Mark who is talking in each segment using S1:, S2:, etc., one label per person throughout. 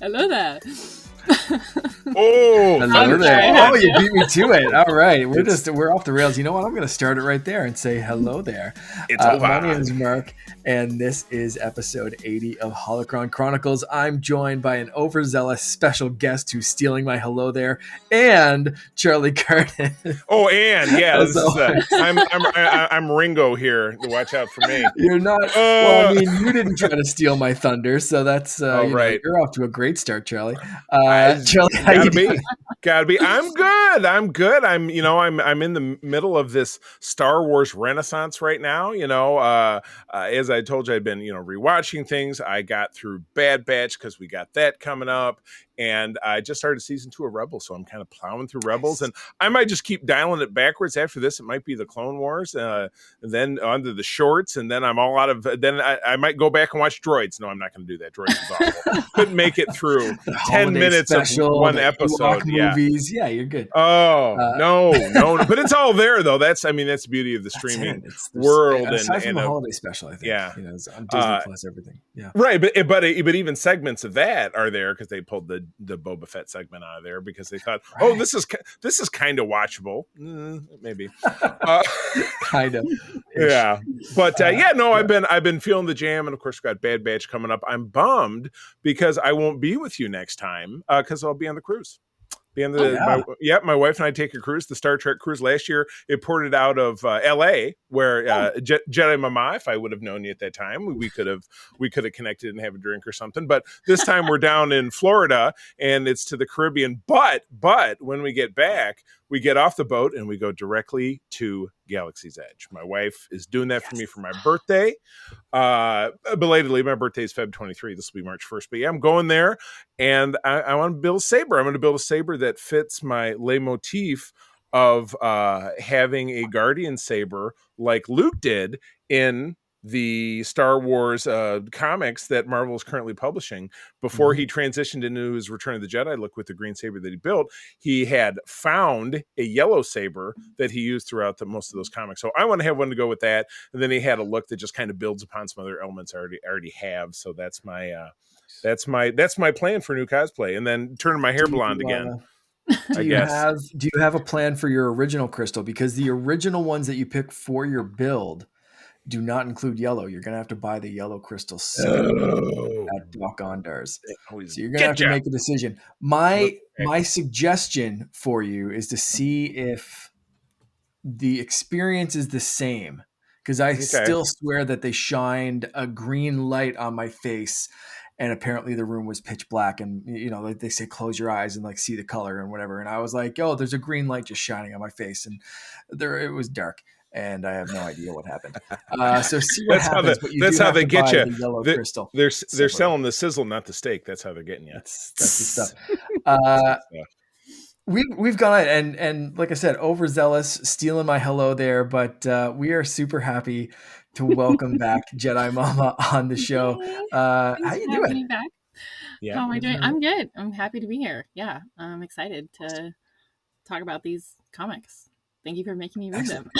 S1: Hello there.
S2: Oh,
S3: hello there. Oh, you beat me to it. All right. We're off the rails. You know what? I'm going to start it right there and say hello there.
S2: It's over.
S3: My name is Mark, and this is episode 80 of Holocron Chronicles. I'm joined by an overzealous special guest who's stealing my hello there, and Charlie Carden.
S2: Oh, and yeah, this is I'm Ringo here. Watch out for me.
S3: You're not. Well, I mean, you didn't try to steal my thunder, so that's
S2: right.
S3: You're off to a great start, Charlie. Charlie, how you doing?
S2: Gotta be. I'm good. I'm in the middle of this Star Wars renaissance right now. As I told you, I'd been rewatching things. I got through Bad Batch because we got that coming up. And I just started season 2 of Rebels, so I'm kind of plowing through Rebels, and I might just keep dialing it backwards. After this, it might be the Clone Wars, and then onto the shorts, and then I'm all out of. Then I might go back and watch Droids. No, I'm not going to do that. Droids is awful. Couldn't make it through 10 minutes special, of one episode.
S3: Movies. Yeah, you're good.
S2: Oh no, but it's all there though. That's the beauty of the streaming world.
S3: Aside from the holiday special, I think.
S2: Yeah,
S3: it's on Disney Plus, everything. Yeah,
S2: right. But even segments of that are there because they pulled the Boba Fett segment out of there because they thought, right. Oh, this is kind of watchable, maybe,
S3: kind of,
S2: yeah. But I've been feeling the jam, and of course, we've got Bad Batch coming up. I'm bummed because I won't be with you next time because I'll be on the cruise. My wife and I take a cruise, the Star Trek cruise. Last year, it ported out of L.A., where Jedi Mama. If I would have known you at that time, we could have connected and have a drink or something. But this time we're down in Florida, and it's to the Caribbean. But when we get back, we get off the boat and we go directly to Galaxy's Edge. My wife is doing that for me for my birthday. Belatedly, my birthday is Feb 23. This will be March 1st. But yeah, I'm going there, and I want to build a saber. I'm going to build a saber that fits my leitmotif of having a Guardian saber like Luke did in the Star Wars comics that Marvel is currently publishing. Before he transitioned into his Return of the Jedi look with the green saber that he built, he had found a yellow saber that he used throughout most of those comics. So I want to have one to go with that. And then he had a look that just kind of builds upon some other elements I already have. So that's my plan for new cosplay. And then turning my hair blonde again.
S3: Do you have a plan for your original crystal? Because the original ones that you pick for your build do not include yellow. You're going to have to buy the yellow crystal at Doc Ondars. So you're going to have to make a decision. My suggestion for you is to see if the experience is the same. Because I still swear that they shined a green light on my face, and apparently the room was pitch black, and like they say, close your eyes and like see the color and whatever. And I was like, oh, there's a green light just shining on my face, and it was dark. And I have no idea what happened. So see what happens.
S2: That's how they get you.
S3: The yellow crystal.
S2: They're selling the sizzle, not the steak. That's how they're getting you.
S3: That's the stuff. We've gone and like I said, overzealous, stealing my hello there, but we are super happy to welcome back Jedi Mama on the show. How you doing?
S1: Back. Yeah. How am I doing? I'm good. I'm happy to be here. Yeah, I'm excited to talk about these comics. Thank you for making me read them.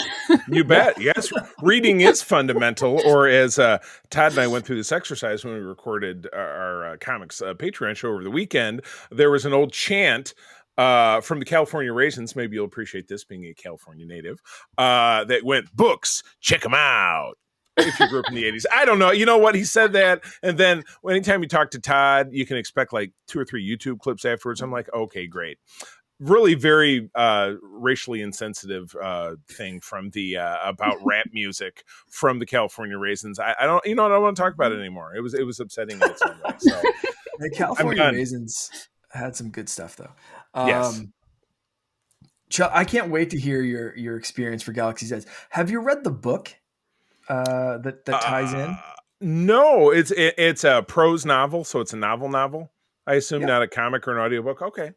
S2: You bet. Yes. Reading is fundamental. Or as Todd and I went through this exercise when we recorded our comics Patreon show over the weekend, there was an old chant from the California Raisins. Maybe you'll appreciate this being a California native. That went, books, check them out. If you grew up in the 80s. I don't know. You know what? He said that. And then anytime you talk to Todd, you can expect like 2 or 3 YouTube clips afterwards. I'm like, okay, great. Really very racially insensitive thing from the about rap music from the California Raisins. I don't want to talk about it anymore. It was upsetting in its own way. So
S3: the California Raisins had some good stuff though.
S2: Yes.
S3: I can't wait to hear your experience for Galaxy's Edge. Have you read the book that ties in?
S2: No, it's a prose novel, so it's a novel. I assume not a comic or an audiobook. Okay.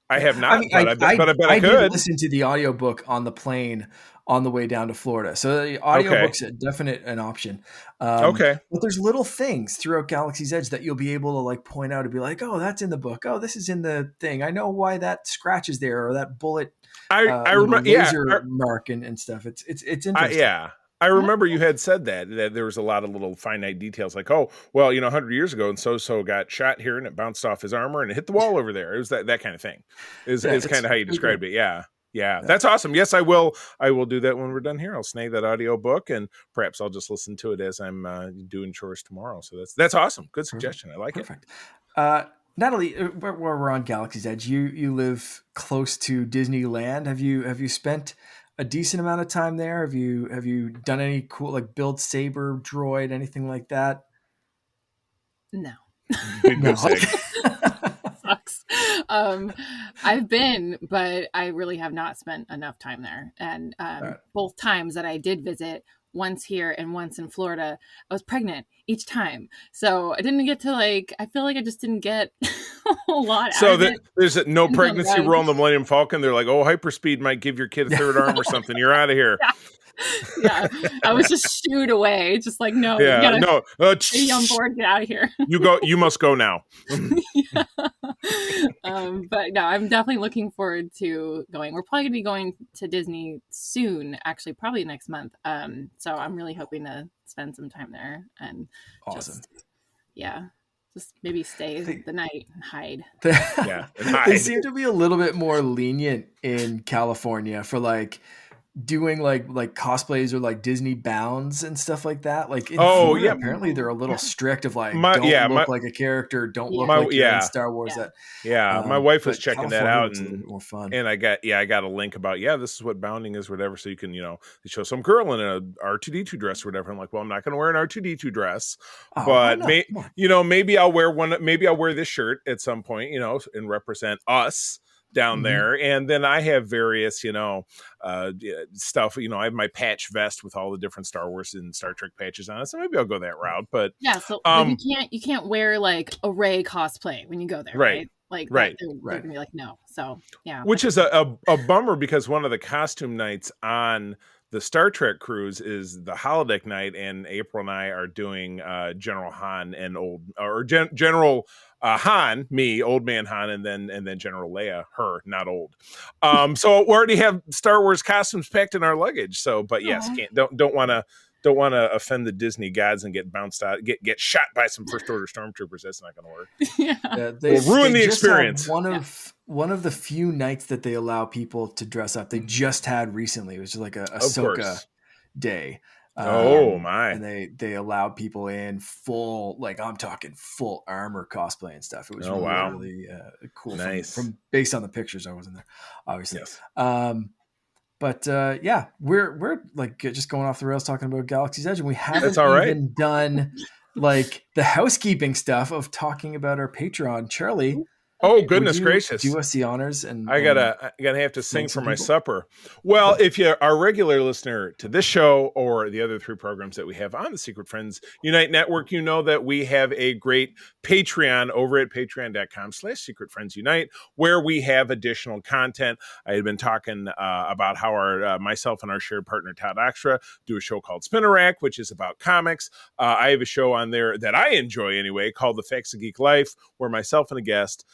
S2: I have not,
S3: I mean,
S2: but I bet I
S3: did
S2: could.
S3: listen to the audiobook on the plane on the way down to Florida. So the
S2: Okay.
S3: audiobook's a definite an option.
S2: Okay.
S3: But there's little things throughout Galaxy's Edge that you'll be able to like point out and be like, oh, that's in the book. Oh, this is in the thing. I know why that scratch is there or that bullet
S2: I remember,
S3: laser mark and stuff. It's interesting.
S2: I remember you had said that there was a lot of little finite details like, oh, well, 100 years ago, and so got shot here and it bounced off his armor and it hit the wall over there. It was that kind of thing. Is kind of how you described it. Yeah, that's awesome. Yes, I will do that when we're done here. I'll snag that audio book and perhaps I'll just listen to it as I'm doing chores tomorrow. So that's awesome. Good suggestion. I like it.
S3: Perfect. Natalie, where we're on Galaxy's Edge, you live close to Disneyland. Have you spent a decent amount of time there? Have you done any cool like build saber droid, anything like that?
S1: No.
S2: Big goose egg.
S1: Sucks. I've been, but I really have not spent enough time there. And both times that I did visit, once here and once in Florida, I was pregnant each time. So I didn't get to I feel like I just didn't get a lot out of it.
S2: There's no pregnancy rule on the Millennium Falcon. They're like, oh, hyperspeed might give your kid a third arm or something. You're out of here.
S1: Yeah. I was just shooed away. Just like, no,
S2: yeah,
S1: you gotta stay on board, get out of here.
S2: You must go now.
S1: Yeah. But no, I'm definitely looking forward to going. We're probably gonna be going to Disney soon, actually, probably next month. So I'm really hoping to spend some time there and
S3: awesome.
S1: Just maybe stay the night and hide.
S3: They seem to be a little bit more lenient in California for doing like cosplays or like Disney bounds and stuff like that. Like in Florida, apparently they're a little strict of don't look like a character, don't look like you're in Star Wars.
S2: My wife was checking that out and
S3: more fun.
S2: And I got a link about this is what bounding is, whatever. So you can they show some girl in a R2D2 dress or whatever. I'm like, well, I'm not going to wear an R2D2 dress, but maybe I'll wear one. Maybe I'll wear this shirt at some point, and represent us down there. And then I have various, stuff, I have my patch vest with all the different Star Wars and Star Trek patches on it. So maybe I'll go that route. But
S1: so you can't wear like a Rey cosplay when you go there, right? They're gonna be like, no. So
S2: which is a bummer because one of the costume nights on the Star Trek cruise is the holodeck night, and April and I are doing General Han and General Han, me, old man Han, and then General Leia, her, not old. So we already have Star Wars costumes packed in our luggage. So, but yes, don't want to offend the Disney gods and get bounced out, get shot by some First Order stormtroopers. That's not going to work. We'll ruin the experience.
S3: One of the few nights that they allow people to dress up. They just had recently. It was just like a Ahsoka day.
S2: My!
S3: And they allowed people in full, I'm talking full armor cosplay and stuff. It was really cool.
S2: Nice.
S3: From based on the pictures, I wasn't there, obviously. Yes. But we're just going off the rails talking about Galaxy's Edge, and we haven't even done the housekeeping stuff of talking about our Patreon. Charlie,
S2: oh goodness gracious!
S3: Do us the honors, and
S2: I gotta have to sing for my supper. Well, if you are a regular listener to this show or the other 3 programs that we have on the Secret Friends Unite Network, you know that we have a great Patreon over at patreon.com/Secret Friends Unite, where we have additional content. I had been talking about how our myself and our shared partner Todd Oxtra do a show called Spinner Rack, which is about comics. I have a show on there that I enjoy anyway called The Facts of Geek Life, where myself and a guest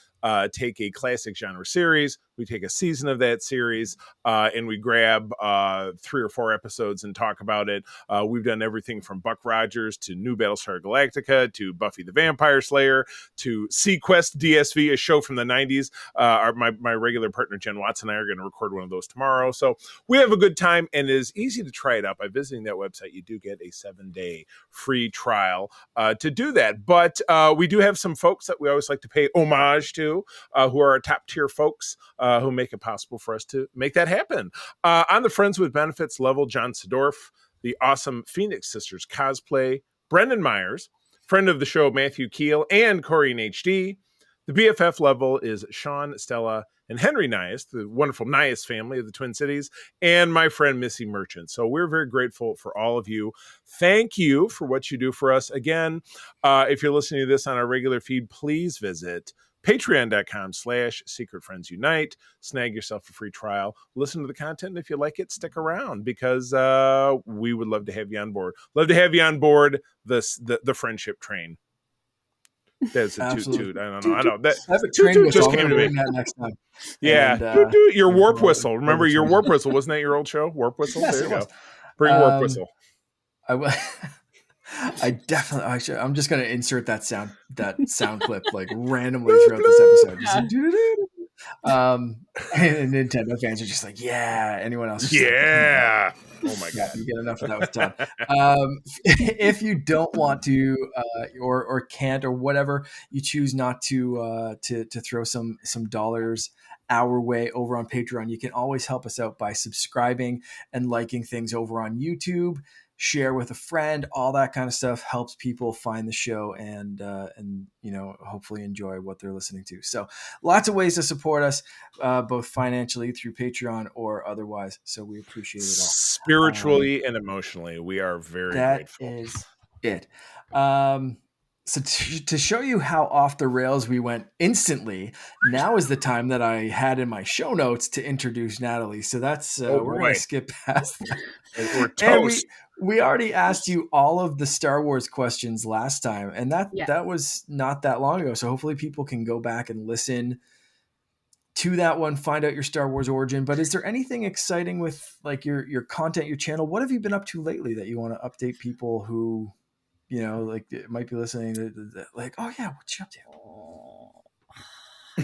S2: take a classic genre series. We take a season of that series and we grab 3 or 4 episodes and talk about it. We've done everything from Buck Rogers to New Battlestar Galactica to Buffy the Vampire Slayer to Sequest DSV, a show from the 90s. My regular partner Jen Watson and I are going to record one of those tomorrow. So we have a good time, and it is easy to try it out. By visiting that website, you do get a 7-day free trial to do that. But we do have some folks that we always like to pay homage to, who are our top tier folks who make it possible for us to make that happen. On the Friends with Benefits level, John Sedorf, the awesome Phoenix Sisters cosplay, Brendan Myers, friend of the show Matthew Keel, and Corey in HD. The BFF level is Sean, Stella, and Henry Nias, the wonderful Nias family of the Twin Cities, and my friend Missy Merchant. So we're very grateful for all of you. Thank you for what you do for us. Again, if you're listening to this on our regular feed, please visit Patreon.com/Secret Friends Unite. Snag yourself a free trial. Listen to the content. And if you like it, stick around because we would love to have you on board. Love to have you on board the friendship train. That's a toot. I don't know. I know that toot just came to me.
S3: That next time.
S2: Yeah,
S3: and,
S2: your warp whistle. Remember your warp whistle? Wasn't that your old show? Warp whistle.
S3: Yes,
S2: there you go. Bring warp whistle.
S3: I definitely. I'm just gonna insert that sound clip like randomly throughout this episode. Just like, and Nintendo fans are just like, yeah. Anyone else?
S2: Yeah. Like, oh my god,
S3: you get enough of that with Tom. If you don't want to, or can't, or whatever, you choose not to throw some dollars our way over on Patreon, you can always help us out by subscribing and liking things over on YouTube. Share with a friend, all that kind of stuff helps people find the show and hopefully enjoy what they're listening to. So lots of ways to support us, both financially through Patreon or otherwise. So we appreciate it all.
S2: Spiritually and emotionally, we are very grateful.
S3: That is it. So to show you how off the rails we went instantly, now is the time that I had in my show notes to introduce Natalie. So that's we're going to skip past that.
S2: We're toast.
S3: We already asked you all of the Star Wars questions last time, and that was not that long ago. So hopefully people can go back and listen to that one, find out your Star Wars origin. But is there anything exciting with like your content, your channel? What have you been up to lately that you want to update people who, like might be listening to like, oh yeah, what you up to?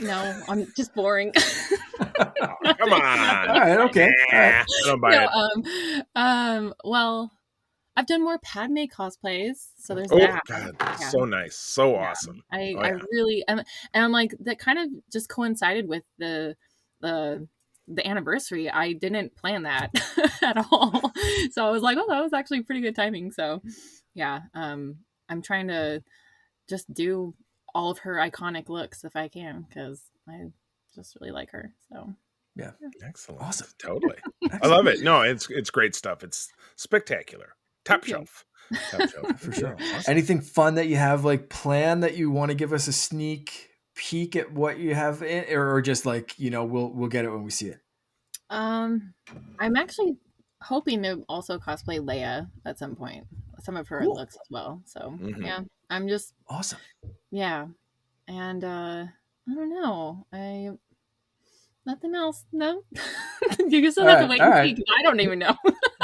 S1: No, I'm just boring.
S2: Come on.
S3: All right, okay. All right.
S2: I don't buy
S1: it. Well, I've done more Padme cosplays, so there's that.
S2: God, so nice, so awesome.
S1: I really am, and I'm like that. Kind of just coincided with the anniversary. I didn't plan that at all, so I was like, oh, that was actually pretty good timing. So, yeah, I'm trying to just do all of her iconic looks if I can, because I just really like her. So
S3: yeah.
S2: Excellent,
S3: awesome,
S2: totally. I love it. No, it's great stuff. It's spectacular. Top shelf
S3: for sure. Awesome. Anything fun that you have like planned that you want to give us a sneak peek at what you have in, or just like we'll get it when we see it?
S1: I'm actually hoping to also cosplay Leia at some point. Some of her looks as well. So yeah, I'm just
S3: awesome.
S1: Yeah, and I don't know. Nothing else. No, you still have to wait and see. I don't even know.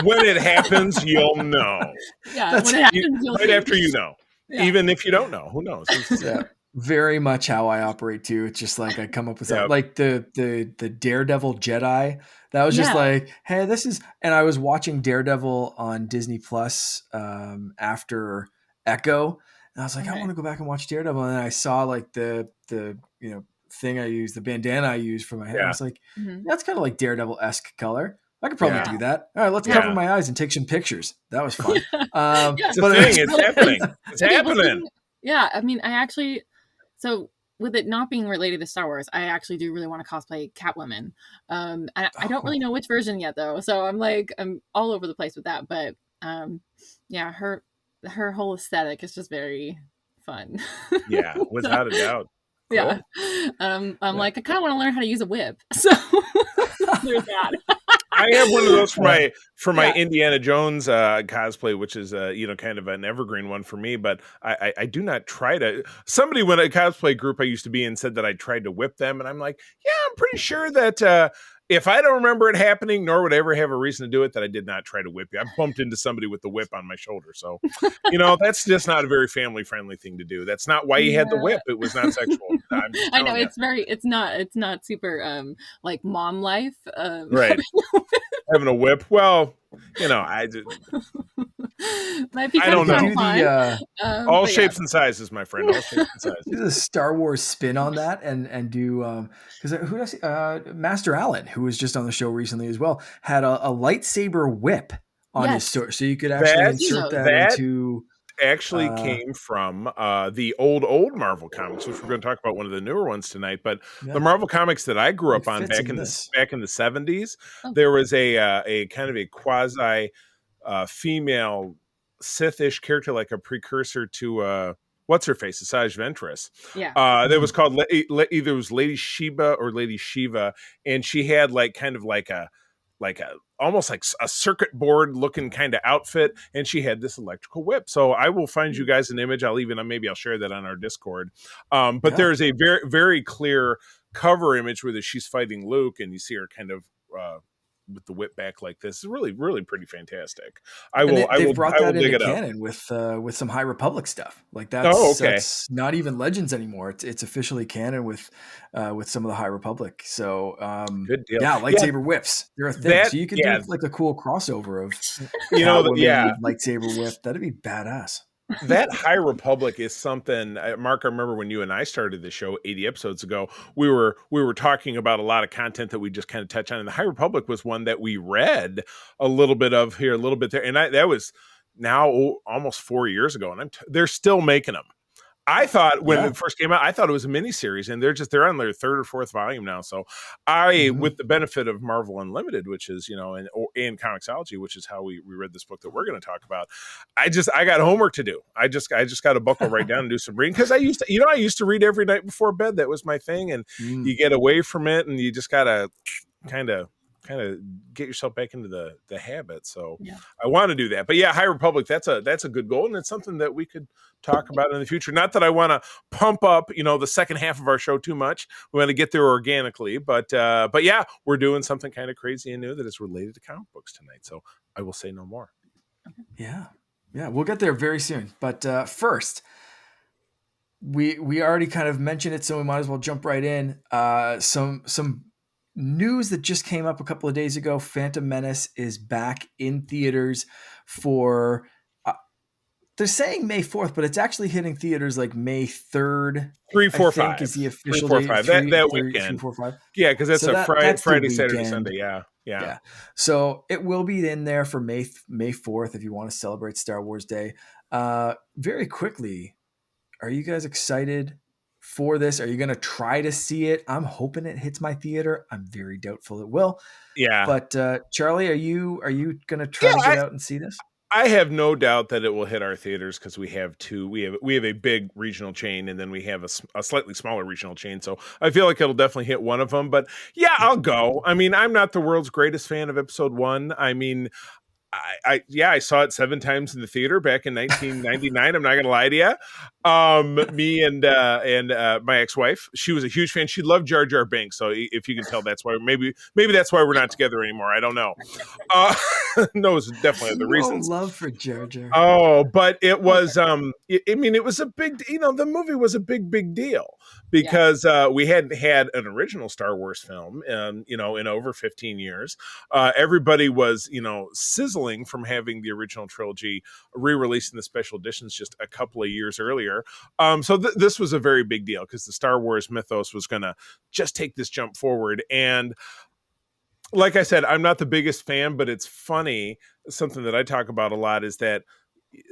S2: When it happens, you'll know.
S1: Yeah, when it happens, you'll
S2: right after you know. Yeah. Even if you don't know, who knows?
S3: Yeah, very much how I operate too. It's just like I come up with something like the Daredevil Jedi. That was just like, hey, this is. And I was watching Daredevil on Disney Plus after Echo, and I was like, I want to go back and watch Daredevil. And then I saw like the thing I use, the bandana I use for my head. I was like, that's kind of like Daredevil-esque color. I could probably do that. All right, let's cover my eyes and take some pictures. That was fun.
S2: It's a thing. It's happening. It's happening.
S1: Yeah, I mean, so with it not being related to Star Wars, I actually do really want to cosplay Catwoman. I don't really know which version yet, though. So I'm all over the place with that. But yeah, her whole aesthetic is just very fun.
S2: Yeah, without a doubt.
S1: Cool. Yeah. I'm like, I kind of want to learn how to use a whip. So there's that.
S2: I have one of those for my Indiana Jones cosplay, which is kind of an evergreen one for me. But I do not try to. Somebody when a cosplay group I used to be in said that I tried to whip them, and I'm like, yeah, I'm pretty sure that if I don't remember it happening, nor would I ever have a reason to do it, that I did not try to whip you. I bumped into somebody with the whip on my shoulder, so that's just not a very family friendly thing to do. That's not why you had the whip. It was not sexual.
S1: I know it's not super like mom life.
S2: Right. Having a whip. Well, I don't know. All shapes and sizes, my friend. All shapes and sizes.
S3: Do a Star Wars spin on that and do because who does Master Allen, who was just on the show recently as well, had a lightsaber whip on his store, so you could actually insert that into.
S2: Actually came from the old Marvel comics, which we're going to talk about one of the newer ones tonight. But the Marvel comics that I grew up on back in the 70s, there was a kind of a quasi female Sith-ish character, like a precursor to what's her face, Asajj Ventress.
S1: Yeah.
S2: That was called either it was Lady Sheba or Lady Shiva, and she had like kind of like a almost like a circuit board looking kind of outfit, and she had this electrical whip. So I will find you guys an image. Maybe I'll share that on our Discord. But there is a very, very clear cover image where she's fighting Luke, and you see her kind of with the whip back like this. It's really, really pretty fantastic.
S3: They've brought that
S2: dig
S3: into
S2: it
S3: canon with some High Republic stuff. Like that's not even Legends anymore. It's officially canon with some of the High Republic. So
S2: good deal.
S3: Yeah, lightsaber whips. They're a thing. So you could do like a cool crossover of Catwoman lightsaber whip. That'd be badass.
S2: That High Republic is something, Mark. I remember when you and I started the show 80 episodes ago, we were talking about a lot of content that we just kind of touch on, and the High Republic was one that we read a little bit of here, a little bit there, and that was now almost 4 years ago, and they're still making them. I thought when it first came out, I thought it was a miniseries, and they're on their third or fourth volume now. So with the benefit of Marvel Unlimited, which is, and Comixology, which is how we read this book that we're going to talk about. I got homework to do. I just got to buckle right down and do some reading, because I used to read every night before bed. That was my thing. And you get away from it, and you just got to kind of get yourself back into the habit. So I want to do that. But High Republic, that's a good goal, and it's something that we could talk about in the future. Not that I want to pump up, the second half of our show too much. We want to get there organically, but we're doing something kind of crazy and new that is related to comic books tonight. So I will say no more.
S3: Yeah, we'll get there very soon. But first, we already kind of mentioned it, so we might as well jump right in. Some news that just came up a couple of days ago. Phantom Menace is back in theaters for they're saying May 4th, but it's actually hitting theaters like May 3rd.
S2: 3, 4, 5
S3: is the official
S2: 3, 4,
S3: date.
S2: 5 that weekend.
S3: 3, 4, 5.
S2: Yeah, because that's Friday, Saturday, Sunday. Yeah.
S3: So it will be in there for May 4th if you want to celebrate Star Wars Day. Very quickly, are you guys excited for this? Are you going to try to see it? I'm hoping it hits my theater. I'm very doubtful it will.
S2: Yeah.
S3: But Charlie, are you going to try to get out and see this?
S2: I have no doubt that it will hit our theaters, because we have two. We have a big regional chain, and then we have a slightly smaller regional chain. So I feel like it'll definitely hit one of them. But I'll go. I mean, I'm not the world's greatest fan of Episode 1. I mean, I saw it 7 times in the theater back in 1999. I'm not going to lie to you. Me and my ex-wife, she was a huge fan. She loved Jar Jar Binks. So if you can tell, that's why maybe that's why we're not together anymore. I don't know. No, it's definitely other reasons.
S3: Love for Jar Jar.
S2: Oh, but it was. It was a big. The movie was a big deal, because we hadn't had an original Star Wars film, in over 15 years. Everybody was, sizzling from having the original trilogy re-released in the special editions just a couple of years earlier. So this was a very big deal, because the Star Wars mythos was going to just take this jump forward. And like I said, I'm not the biggest fan, but it's funny. Something that I talk about a lot is that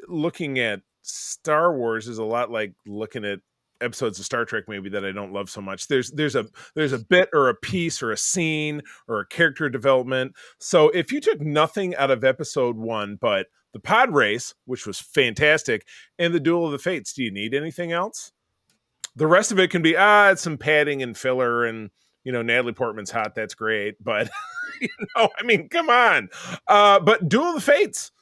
S2: looking at Star Wars is a lot like looking at episodes of Star Trek maybe that I don't love so much. There's a bit or a piece or a scene or a character development. So if you took nothing out of Episode 1 but the pod race, which was fantastic, and the Duel of the Fates, do you need anything else? The rest of it can be it's some padding and filler, and Natalie Portman's hot, that's great, but I mean, come on. But Duel of the Fates,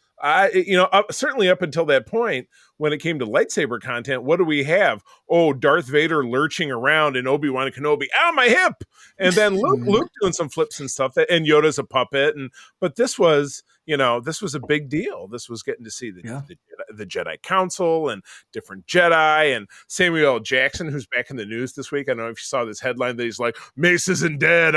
S2: certainly up until that point, when it came to lightsaber content, what do we have? Oh, Darth Vader lurching around and Obi-Wan Kenobi, ow, my hip! And then Luke doing some flips and stuff, and Yoda's a puppet. But this was, this was a big deal. This was getting to see the Jedi Council and different Jedi, and Samuel L. Jackson, who's back in the news this week. I don't know if you saw this headline that he's like, Mace isn't dead.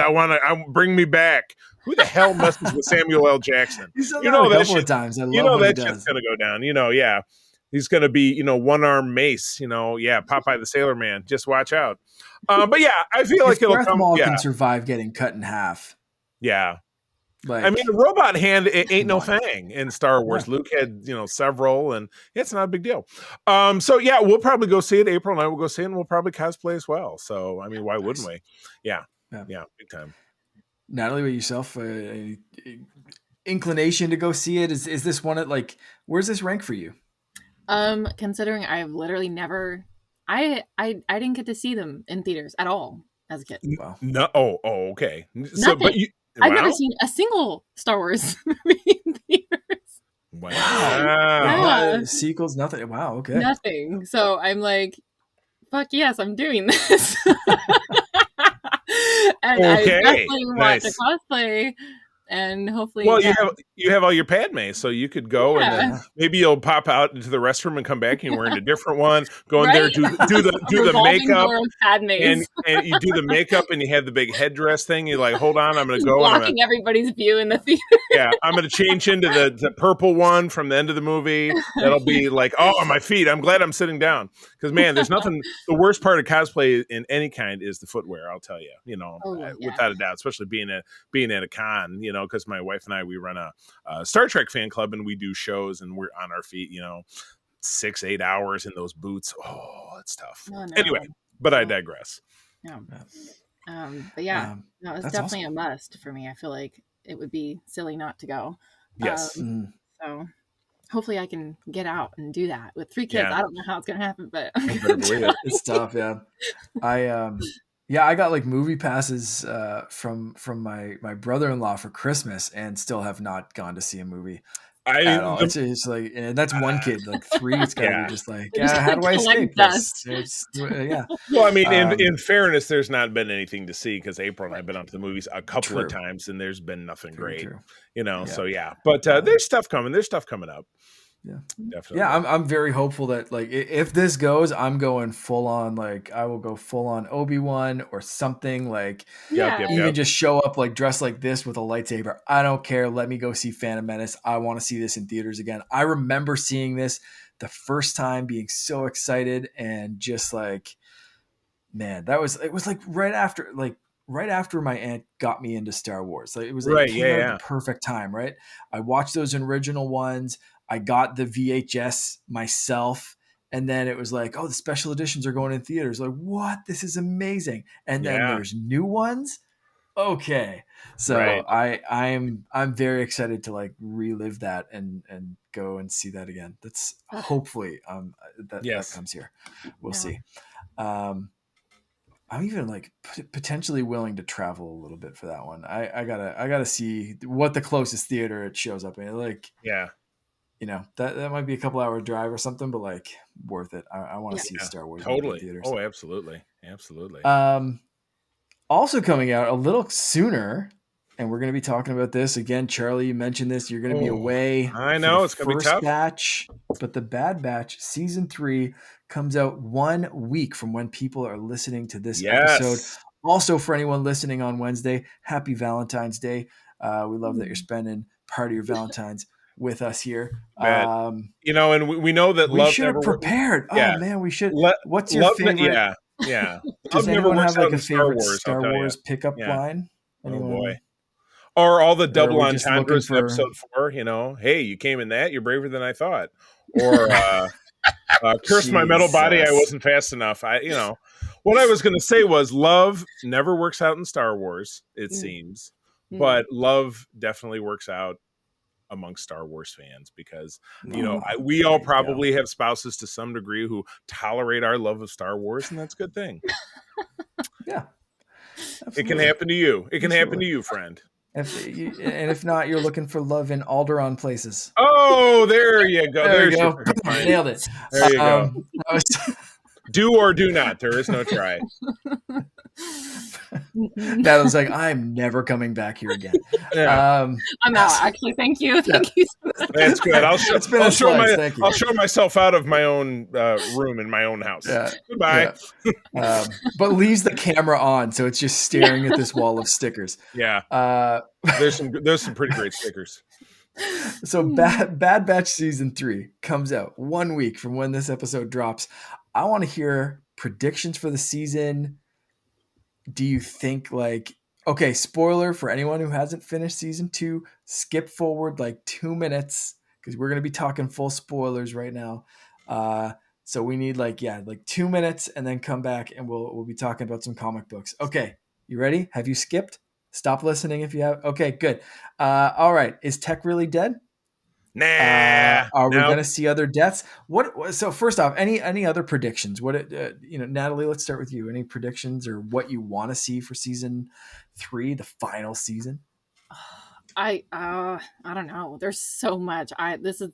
S2: Bring me back. Who the hell messes with Samuel L. Jackson?
S3: He's done that a couple of times. I love
S2: that shit's going to go down. He's going to be, one-arm Mace, Popeye the Sailor Man. Just watch out. But I feel like it'll come.
S3: Maul can survive getting cut in half.
S2: Yeah.
S3: Like,
S2: I mean, the robot hand, it ain't no thing in Star Wars. Yeah. Luke had, several, and it's not a big deal. We'll probably go see it. April and I will go see it, and we'll probably cosplay as well. So, I mean, why wouldn't we? Yeah, big time.
S3: Natalie, with yourself, inclination to go see it? Is this one at, like, where's this rank for you?
S1: Considering I've literally never, I didn't get to see them in theaters at all as a kid.
S3: Wow.
S2: No. Oh, okay. So,
S1: Nothing.
S2: but you.
S1: I've never
S2: Wow.
S1: seen a single Star Wars movie in theaters.
S2: Wow.
S1: Yeah.
S3: Sequels, nothing. Wow. Okay.
S1: Nothing. So I'm like, fuck yes, I'm doing this. And I
S2: Okay.
S1: definitely want to
S2: Nice.
S1: cosplay, and hopefully,
S2: Well,
S1: yeah.
S2: you have all your Padme, so you could go and then maybe you'll pop out into the restroom and come back and you're wearing a different one. Go in there, do the makeup, and you do the makeup and you have the big headdress thing. You're like, hold on, I'm going to go and
S1: blocking everybody's view in the theater.
S2: Yeah, I'm going to change into the purple one from the end of the movie. That'll be like, oh, my feet. I'm glad I'm sitting down because man, there's nothing. The worst part of cosplay in any kind is the footwear. I'll tell you, without a doubt, especially being at a con, because my wife and I, we run a Star Trek fan club and we do shows and we're on our feet, 6-8 hours in those boots. Oh, it's tough. Oh, no. Anyway, but I digress.
S1: Yeah. But yeah, no, it's definitely awesome. A must for me. I feel like it would be silly not to go.
S2: Yes.
S1: So hopefully I can get out and do that with 3 kids. Yeah. I don't know how it's going to happen, but
S3: it's tough. Yeah. I got like movie passes from my brother-in-law for Christmas and still have not gone to see a movie at all. It's like, and that's one kid, like 3. It's gotta be just like, how do I escape this? Yeah.
S2: Well, I mean, in fairness, there's not been anything to see because April and I've been out to the movies a couple of times and there's been nothing great, So yeah, but there's stuff coming. There's stuff coming up.
S3: Yeah,
S2: definitely.
S3: Yeah, I'm very hopeful that like if this goes, I'm going full on. Like I will go full on Obi-Wan or something. Like even just show up like dressed like this with a lightsaber. I don't care. Let me go see Phantom Menace. I want to see this in theaters again. I remember seeing this the first time, being so excited and just like, man, it was like right after my aunt got me into Star Wars. Like it was like the perfect time, right? I watched those original ones. I got the VHS myself. And then it was like, oh, the special editions are going in theaters. Like, what? This is amazing. And then there's new ones. Okay. So I'm very excited to like relive that and go and see that again. That's hopefully that comes here. We'll see. I'm even like potentially willing to travel a little bit for that one. I gotta see what the closest theater it shows up in. Like, that might be a couple hour drive or something, but like worth it. I want to see Star Wars
S2: totally.
S3: In theaters.
S2: Oh, absolutely.
S3: Also coming out a little sooner, and we're going to be talking about this again. Charlie, you mentioned this. You're going to be away.
S2: I know it's going to be tough.
S3: Batch, but the Bad Batch season 3 comes out 1 week from when people are listening to this episode. Also, for anyone listening on Wednesday, happy Valentine's Day. We love that you're spending part of your Valentine's with us here.
S2: And we know that
S3: we should have prepared. Oh man, we should. What's your favorite?
S2: Yeah.
S3: Does anyone have like a favorite Star Wars pickup line? Anyone?
S2: Oh boy. Or all the double entendres in episode 4, hey, you came in that, you're braver than I thought. Or curse my metal body, I wasn't fast enough. What I was going to say was love never works out in Star Wars, it seems. But love definitely works out amongst Star Wars fans because, we all probably have spouses to some degree who tolerate our love of Star Wars, and that's a good thing.
S3: Yeah. Absolutely.
S2: It can happen to you. It can happen to you, friend.
S3: If not, you're looking for love in Alderaan places.
S2: Oh, there you go.
S3: There you go. Nailed it.
S2: There you go. Do or do not. There is no try.
S3: That was like, I'm never coming back here again.
S2: Yeah.
S1: I'm out. Actually, thank you. Thank you.
S2: That's good. I'll show myself out of my own room in my own house. Yeah. Goodbye.
S3: Yeah. But leaves the camera on, so it's just staring at this wall of stickers.
S2: Yeah. There's some pretty great stickers.
S3: So Bad Batch season 3 comes out 1 week from when this episode drops. I want to hear predictions for the season. Do you think okay, spoiler for anyone who hasn't finished season 2, skip forward like 2 minutes because we're going to be talking full spoilers right now. So we need 2 minutes and then come back and we'll be talking about some comic books. Okay. You ready? Have you skipped? Stop listening if you have. Okay, good. All right. Is Tech really dead?
S2: Nah.
S3: Are we going to see other deaths? What? So first off, any other predictions? What Natalie? Let's start with you. Any predictions or what you want to see for season 3, the final season?
S1: I don't know. There's so much. This is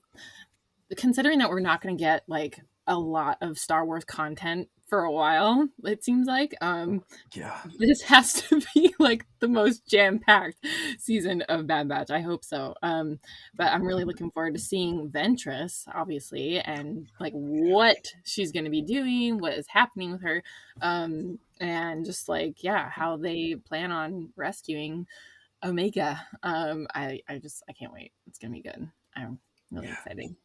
S1: considering that we're not going to get like a lot of Star Wars content for a while. It seems like this has to be like the most jam-packed season of Bad Batch. I hope so. But I'm really looking forward to seeing Ventress, obviously, and like what she's going to be doing, what is happening with her, and just like how they plan on rescuing Omega. I can't wait. It's gonna be good. I'm really excited.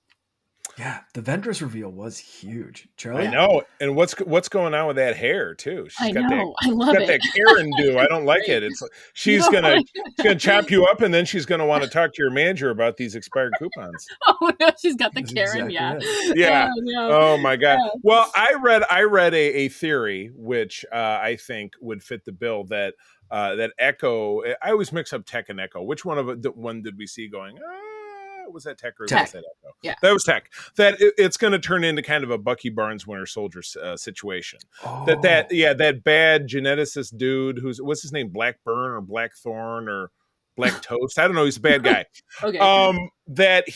S3: Yeah, the Ventress reveal was huge. Charlie?
S2: I know. And what's going on with that hair too?
S1: I love it.
S2: That Karen do. I don't like it. It's like she's gonna chop you up, and then she's gonna want to talk to your manager about these expired coupons.
S1: Oh no, she's got the Karen.
S2: Exactly yeah. Oh my god. Yeah. Well, I read a theory which I think would fit the bill that Echo. I always mix up Tech and Echo. Which one did we see going? Was that Tech or was that Echo?
S1: Yeah,
S2: that was Tech. That it's going to turn into kind of a Bucky Barnes Winter Soldier situation. That bad geneticist dude what's his name, Blackburn or Blackthorn or Black Toast. I don't know. He's a bad guy.
S1: Okay.
S2: That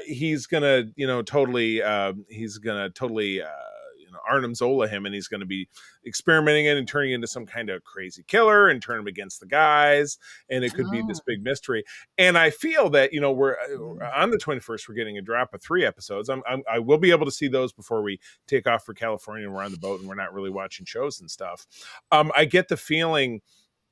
S2: he's gonna totally Arnim Zola him, and he's going to be experimenting it and turning into some kind of crazy killer and turn him against the guys, and it could be this big mystery. And I feel that we're on the 21st. We're getting a drop of 3 episodes. I will be able to see those before we take off for California and we're on the boat and we're not really watching shows and stuff. I get the feeling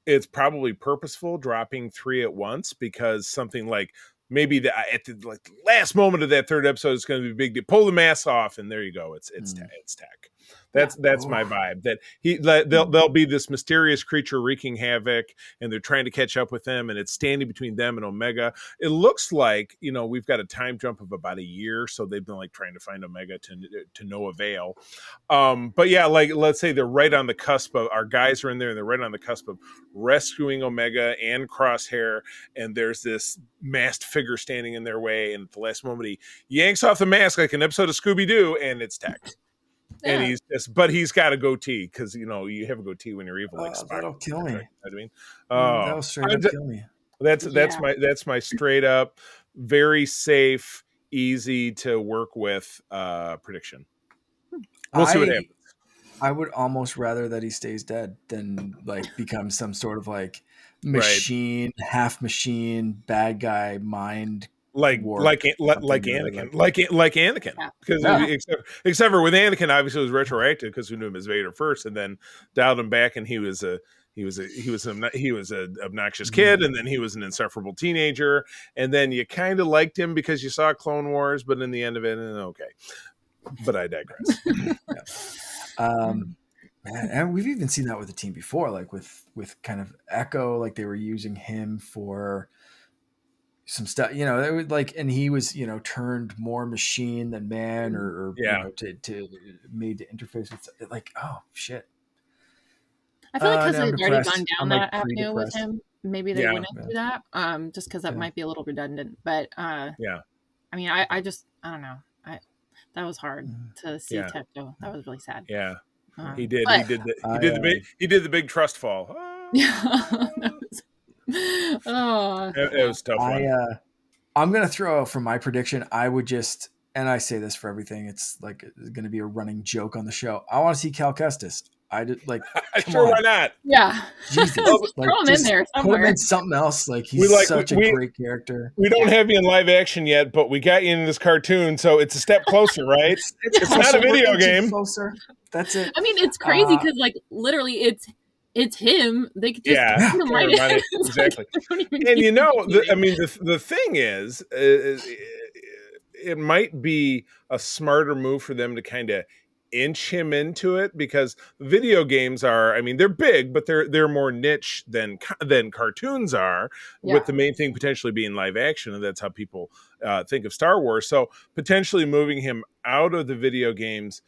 S2: it's probably purposeful dropping 3 at once, because something like maybe at the last moment of that 3rd episode is going to be big to pull the mask off, and there you go. It's Tech. That's my vibe. That there'll be this mysterious creature wreaking havoc, and they're trying to catch up with them, and it's standing between them and Omega. It looks like we've got a time jump of about a year, so they've been like trying to find Omega to no avail. But yeah, like let's say they're right on the cusp of our guys are in there, and they're right on the cusp of rescuing Omega and Crosshair, and there's this masked figure standing in their way, and at the last moment he yanks off the mask like an episode of Scooby-Doo, and it's Tech. Yeah. And he's got a goatee, because you have a goatee when you're evil. Like
S3: that'll kill me.
S2: You know what I mean,
S3: that'll straight up kill me.
S2: That's my straight up, very safe, easy to work with prediction. We'll see what happens.
S3: I would almost rather that he stays dead than like become some sort of like machine, half machine, bad guy mind. Like
S2: Anakin, because except for with Anakin, obviously it was retroactive because we knew him as Vader first, and then dialed him back, and he was an obnoxious kid, and then he was an insufferable teenager, and then you kind of liked him because you saw Clone Wars, but in the end of it, okay. But I digress.
S3: And we've even seen that with the team before, like with kind of Echo, like they were using him for some stuff, it was like, and he was, turned more machine than man, or to made the interface with like, oh shit.
S1: I feel like because they've already gone down that avenue with him, maybe they wouldn't do that. Just because that might be a little redundant. But I mean, I don't know. That was hard to see Tech go. That was really sad.
S2: Yeah, he did the big trust fall. It was a tough one.
S3: I'm gonna throw out from my prediction. I would just, and I say this for everything, it's like it's gonna be a running joke on the show. I want to see Cal Kestis. I did like
S2: sure, why not?
S1: Yeah,
S3: Jesus, like,
S1: throw him in there somewhere.
S3: Put him in something else. Like he's such a great character.
S2: We don't have you in live action yet, but we got you in this cartoon, so it's a step closer, right? It's not a video game.
S3: Closer. That's it.
S1: I mean, it's crazy because like literally, it's him. They could just put him right in.
S2: Exactly. Like, and the thing is, it might be a smarter move for them to kind of inch him into it, because video games are, they're big, but they're more niche than cartoons are, with the main thing potentially being live action, and that's how people think of Star Wars. So potentially moving him out of the video games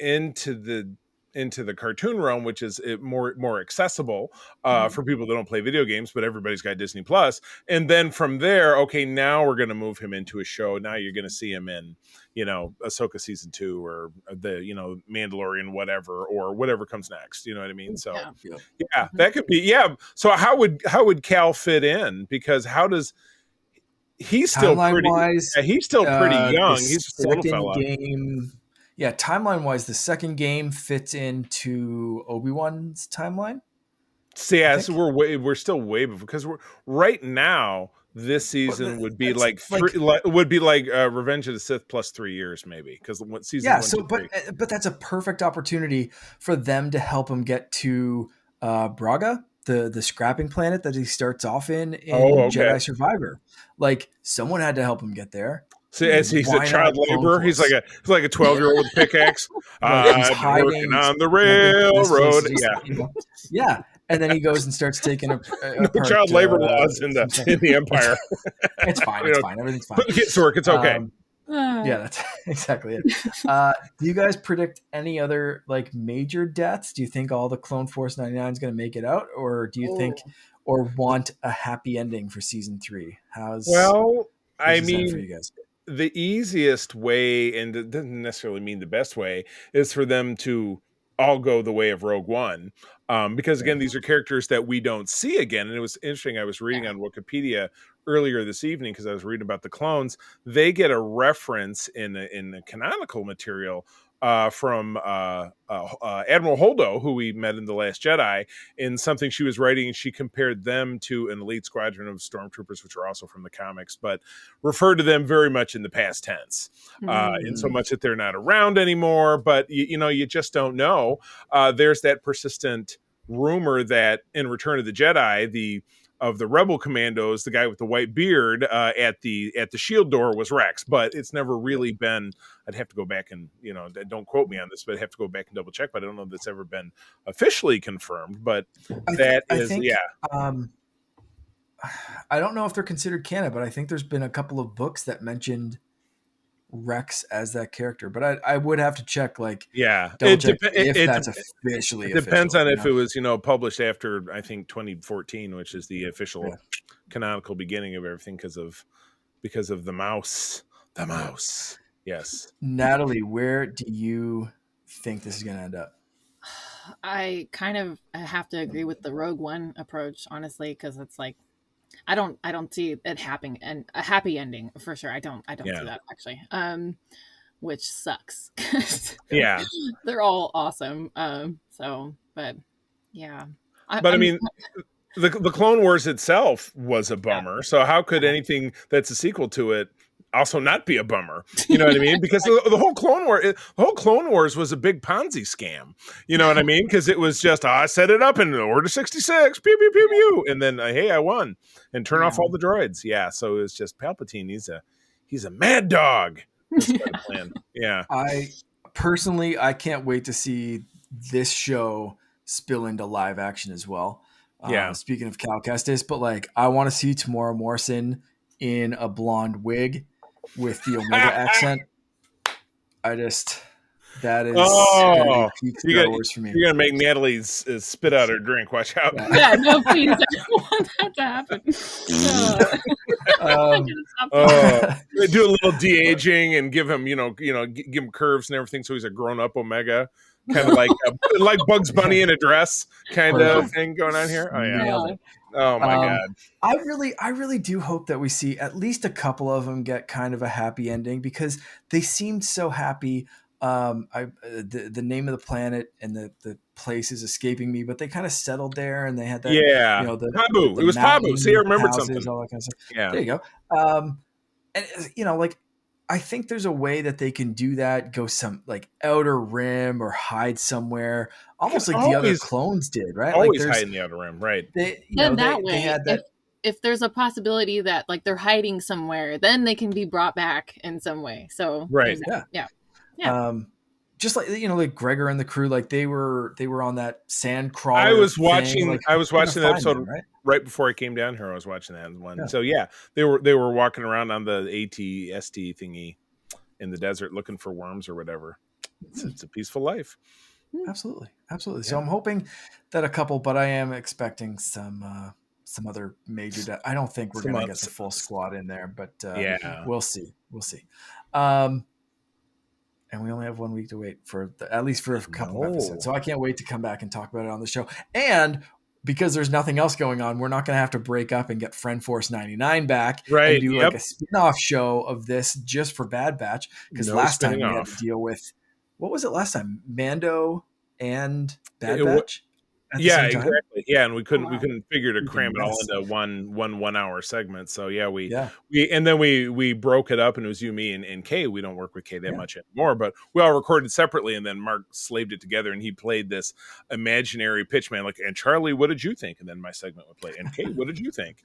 S2: into the into the cartoon realm, which is more accessible for people that don't play video games, but everybody's got Disney Plus. And then from there, okay, now we're going to move him into a show. Now you're going to see him in, Ahsoka season 2 or the, Mandalorian, or whatever comes next. You know what I mean? So yeah, that could be, So how would Cal fit in? Because he's still pretty, he's still pretty young. He's just a little fella.
S3: Timeline wise, the second game fits into Obi-Wan's timeline.
S2: So we're still way before, because we're right now. This season would be like Revenge of the Sith plus 3 years, maybe, because season 1, 2, 3.
S3: But that's a perfect opportunity for them to help him get to Braga, the scrapping planet that he starts off in Jedi Survivor. Like, someone had to help him get there.
S2: So as he's a child laborer, he's like a 12-year-old with a pickaxe. I'm working on the railroad.
S3: Yeah. And then he goes and starts taking
S2: no child labor laws in the Empire.
S3: It's fine. It's fine. Everything's fine.
S2: Put the kids to work. It's okay.
S3: Yeah, that's exactly it. Do you guys predict any other major deaths? Do you think all the Clone Force 99 is going to make it out, or do you think or want a happy ending for season 3?
S2: I mean, for you guys? The easiest way, and it doesn't necessarily mean the best way, is for them to all go the way of Rogue One. Because again, these are characters that we don't see again. And it was interesting. I was reading on Wikipedia earlier this evening, because I was reading about the clones. They get a reference in the canonical material from Admiral Holdo, who we met in The Last Jedi, in something she was writing, and she compared them to an elite squadron of stormtroopers, which are also from the comics, but referred to them very much in the past tense, in so much that they're not around anymore. But you just don't know. There's that persistent rumor that in Return of the Jedi, of the rebel commandos, the guy with the white beard at the shield door was Rex, but it's never really been. I'd have to go back and don't quote me on this, but I'd have to go back and double check. But I don't know if that's ever been officially confirmed. But I
S3: don't know if they're considered canon, but I think there's been a couple of books that mentioned Rex as that character, but I would have to check. That's officially.
S2: It depends on if it was published after, I think, 2014, which is the official canonical beginning of everything, because of the mouse. The mouse. Yes.
S3: Natalie, where do you think this is going to end up?
S1: I kind of have to agree with the Rogue One approach, honestly, because it's like I don't see it happening, and a happy ending for sure. I don't see that, actually. Which sucks.
S2: Yeah.
S1: They're all awesome. But yeah.
S2: I mean, the Clone Wars itself was a bummer. So how could anything that's a sequel to it also not be a bummer? You know what I mean? Because the whole Clone Wars was a big Ponzi scam. You know what I mean? Because it was just, I set it up in Order 66, pew pew pew pew, and then hey, I won, and turn off all the droids. Yeah, so it's just Palpatine. He's a mad dog. That's the plan. Yeah.
S3: I can't wait to see this show spill into live action as well. Speaking of Cal Kestis, but I want to see Tamora Morrison in a blonde wig with the Omega accent. That is peak Star Wars for me.
S2: You're gonna make Natalie spit out her drink. Watch out!
S1: Yeah, no, please, I don't want that to happen.
S2: Do a little de-aging and give him, give him curves and everything, so he's a grown-up Omega, kind of like Bugs Bunny in a dress, kind of thing going on here. Oh yeah. Oh my God.
S3: I really do hope that we see at least a couple of them get kind of a happy ending, because they seemed so happy. The name of the planet and the place is escaping me, but they kind of settled there, and they had that.
S2: Yeah, Pabu. It was Pabu. See, I remembered something.
S3: All that kind of stuff. Yeah, there you go. And I think there's a way that they can do that. Go some Outer Rim or hide somewhere, almost like the other clones did, right?
S2: Always hide in the Outer Rim, right?
S1: They had that. If there's a possibility that they're hiding somewhere, then they can be brought back in some way. So
S2: right,
S1: yeah.
S3: Just like Gregor and the crew, they were on that sand crawler.
S2: I was watching that episode right before I came down here. I was watching that one. Yeah. So yeah, they were walking around on the AT-ST thingy in the desert looking for worms or whatever. It's a peaceful life.
S3: Absolutely. Yeah. So I'm hoping that a couple, but I am expecting some other major. I don't think we're going to get the full squad in there, but we'll see. And we only have 1 week to wait for at least for a couple of episodes. So I can't wait to come back and talk about it on the show. And because there's nothing else going on, we're not going to have to break up and get Friend Force 99 back and do like a spin-off show of this just for Bad Batch. Because last time we had to deal with, what was it last time? Mando and Bad Batch?
S2: Exactly. Yeah, and we couldn't figure to cram it all into one hour segment. So we broke it up, and it was you, me, and Kay. We don't work with Kay that much anymore, but we all recorded separately, and then Mark slaved it together, and he played this imaginary pitchman, like, and Charlie, what did you think? And then my segment would play, and Kay, what did you think?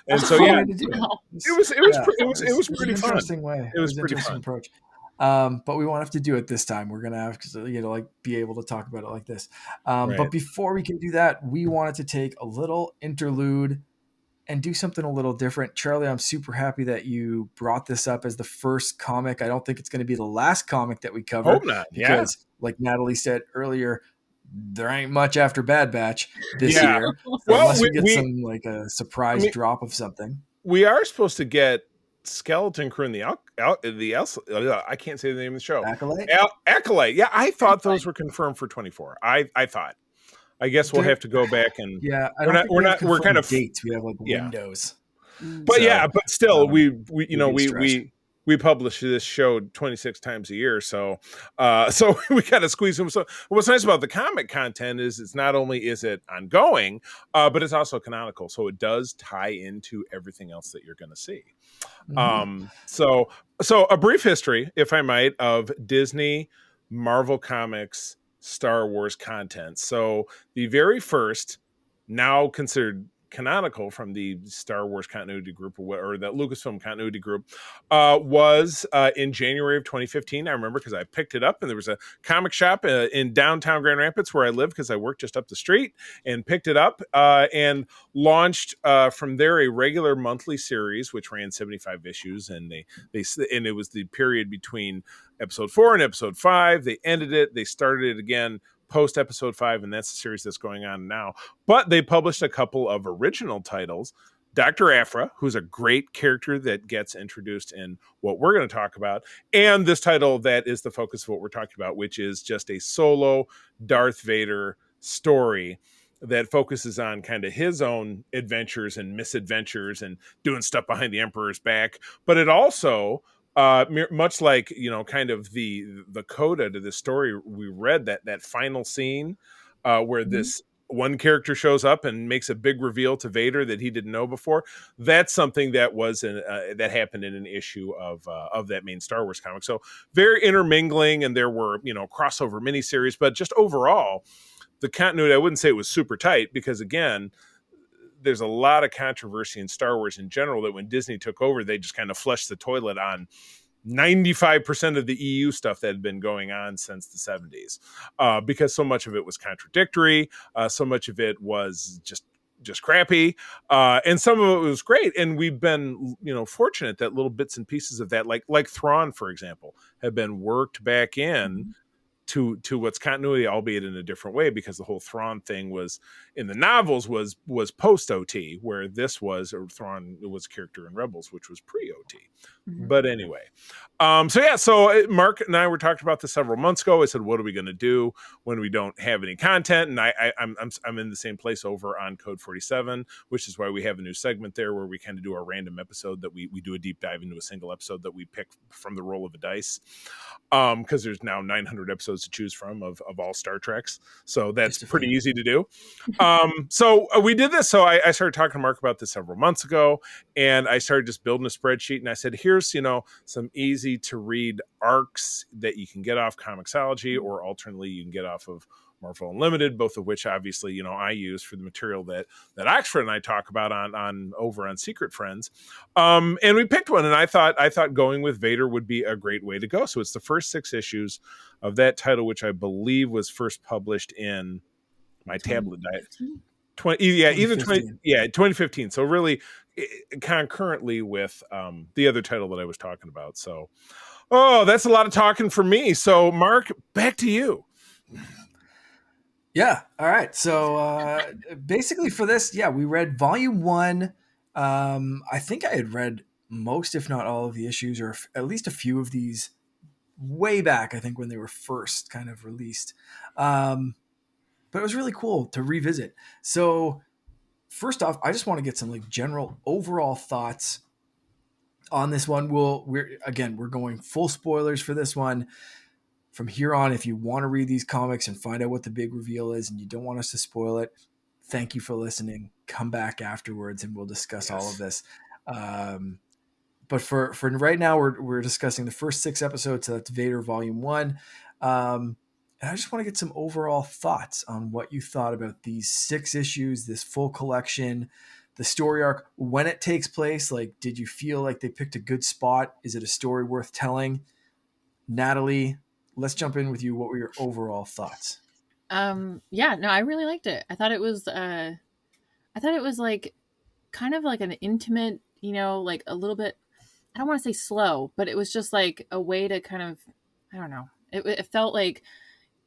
S2: And so it was pretty fun.
S3: Interesting way. It was an interesting approach. But we won't have to do it this time. We're gonna have to, be able to talk about it like this. But before we can do that, we wanted to take a little interlude and do something a little different. Charlie, I'm super happy that you brought this up as the first comic. I don't think it's going to be the last comic that we cover.
S2: Hope not.
S3: Because, like Natalie said earlier, there ain't much after Bad Batch this year. So unless we get some a surprise drop of something.
S2: We are supposed to get Skeleton Crew and the I can't say the name of the show. Acolyte. Yeah, I thought those were confirmed for 24. I thought. I guess we'll have to go back and we're kind of
S3: dates. We have windows.
S2: But still we publish this show 26 times a year, so we got to squeeze them. So what's nice about the comic content is it's not only is it ongoing, but it's also canonical, so it does tie into everything else that you're going to see. So a brief history, if I might, of Disney, Marvel Comics, Star Wars content. So the very first, now considered canonical from the Star Wars continuity group or the Lucasfilm continuity group was in January of 2015. I remember because I picked it up and there was a comic shop in downtown Grand Rapids where I live because I worked just up the street, and picked it up and launched from there a regular monthly series which ran 75 issues, and it was the period between episode 4 and episode 5. They ended it, they started it again post episode 5, and that's the series that's going on now. But they published a couple of original titles. Dr. Aphra, who's a great character that gets introduced in what we're going to talk about, and this title that is the focus of what we're talking about, which is just a solo Darth Vader story that focuses on kind of his own adventures and misadventures and doing stuff behind the Emperor's back. But it also much like, kind of the coda to this story, we read that final scene where this one character shows up and makes a big reveal to Vader that he didn't know before. That's something that was that happened in an issue of that main Star Wars comic. So very intermingling, and there were crossover miniseries, but just overall the continuity, I wouldn't say it was super tight, because again, there's a lot of controversy in Star Wars in general that when Disney took over, they just kind of flushed the toilet on 95% of the EU stuff that had been going on since the 70s, because so much of it was contradictory. So much of it was just crappy. And some of it was great. And we've been, fortunate that little bits and pieces of that, like Thrawn, for example, have been worked back in to what's continuity, albeit in a different way, because the whole Thrawn thing was in the novels was post OT, where this was, or Thrawn was a character in Rebels, which was pre OT. But anyway, so Mark and I were talking about this several months ago. I said, what are we going to do when we don't have any content? And I'm in the same place over on Code 47, which is why we have a new segment there where we kind of do our random episode that we do a deep dive into a single episode that we pick from the roll of a dice. Because there's now 900 episodes to choose from of all Star Treks. So that's pretty easy to do. So we did this. So I started talking to Mark about this several months ago, and I started just building a spreadsheet, and I said, here's, some easy to read arcs that you can get off Comixology, or alternately you can get off of Marvel Unlimited, both of which obviously, I use for the material that Oxford and I talk about on over on Secret Friends. And we picked one, and I thought going with Vader would be a great way to go. So it's the first 6 issues of that title, which I believe was first published in my tablet diet. 2015. So really concurrently with the other title that I was talking about. So, that's a lot of talking for me. So Mark, back to you.
S3: Yeah. All right. So basically for this, we read volume 1. I think I had read most, if not all of the issues, or at least a few of these way back, I think when they were first kind of released. But it was really cool to revisit. So first off, I just want to get some like general overall thoughts on this one. We're going full spoilers for this one. From here on, if you want to read these comics and find out what the big reveal is and you don't want us to spoil it, thank you for listening. Come back afterwards and we'll discuss all of this. But for right now, we're discussing the first 6 episodes. So that's Vader Volume 1. And I just want to get some overall thoughts on what you thought about these 6 issues, this full collection, the story arc, when it takes place. Like, did you feel like they picked a good spot? Is it a story worth telling? Natalie, let's jump in with you. What were your overall thoughts?
S1: I really liked it. I thought it was like kind of like an intimate, like a little bit, I don't want to say slow, but it was just like a way to kind of, I don't know. It felt like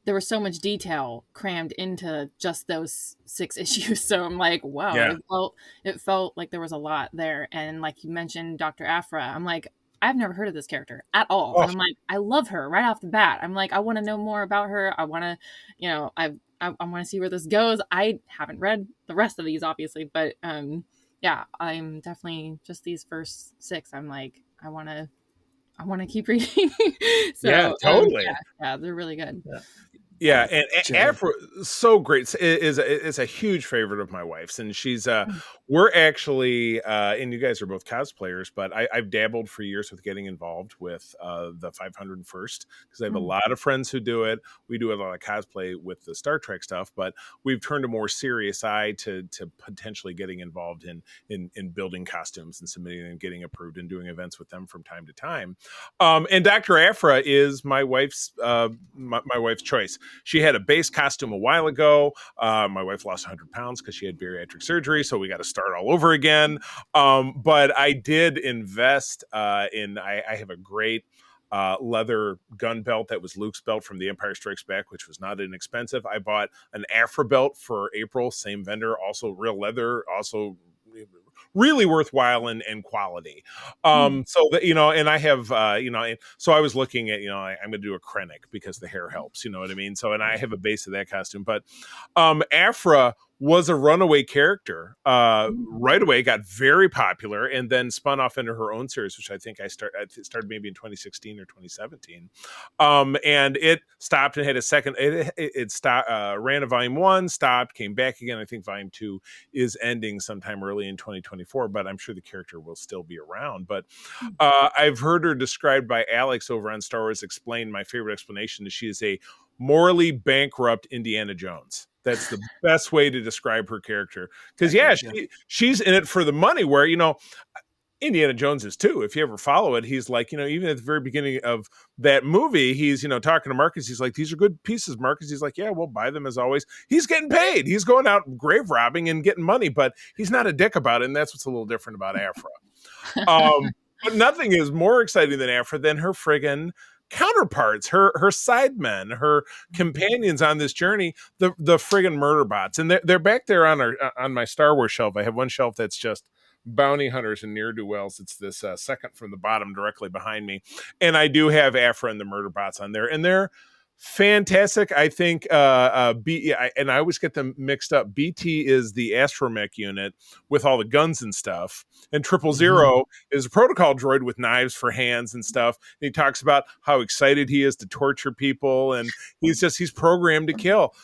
S1: there was so much detail crammed into just those 6 issues. So I'm like, wow,
S2: Yeah.
S1: it felt like there was a lot there. And like you mentioned, Dr. Aphra, I'm like, I've never heard of this character at all.
S2: Oh.
S1: And I'm like, I love her right off the bat. I'm like, I want to know more about her. I want to, I want to see where this goes. I haven't read the rest of these, obviously, but I'm definitely just these first 6. I'm like, I want to keep reading. So
S2: yeah, totally.
S1: They're really good.
S2: Yeah, and Afro, so great. Is a huge favorite of my wife's, and she's we're actually and you guys are both cosplayers, but I've dabbled for years with getting involved with the 501st because I have a lot of friends who do it. We do a lot of cosplay with the Star Trek stuff, but we've turned a more serious eye to potentially getting involved in building costumes and submitting and getting approved and doing events with them from time to time. And Dr. Aphra is my wife's my wife's choice. She had a base costume a while ago. My wife lost 100 pounds because she had bariatric surgery, so we got to start all over again. But I did invest I have a great leather gun belt that was Luke's belt from The Empire Strikes Back, which was not inexpensive. I bought an Aphra belt for April, same vendor, also real leather, also really worthwhile and quality. So that, and I have, so I was looking at, I'm going to do a Krennic because the hair helps, you know what I mean? So, and I have a base of that costume, but Aphra was a runaway character right away, got very popular, and then spun off into her own series, which I think I started maybe in 2016 or 2017. And it stopped and had a second. It stopped, ran a volume 1, stopped, came back again. I think volume 2 is ending sometime early in 2024, but I'm sure the character will still be around. But I've heard her described by Alex over on Star Wars Explained. My favorite explanation is she is a morally bankrupt Indiana Jones. That's the best way to describe her character. Because she's in it for the money, where, Indiana Jones is too. If you ever follow it, he's like, even at the very beginning of that movie, he's, talking to Marcus. He's like, these are good pieces, Marcus. He's like, yeah, we'll buy them as always. He's getting paid. He's going out grave robbing and getting money, but he's not a dick about it. And that's what's a little different about Aphra. But nothing is more exciting than Aphra than her friggin' counterparts, her sidemen, her companions on this journey, the friggin' murder bots. And they're back there on my Star Wars shelf. I have one shelf that's just bounty hunters and ne'er-do-wells. It's this second from the bottom directly behind me. And I do have Aphra and the murder bots on there. And they're fantastic. I think and I always get them mixed up. BT is the astromech unit with all the guns and stuff, and 000 is a protocol droid with knives for hands and stuff. And he talks about how excited he is to torture people, and he's programmed to kill.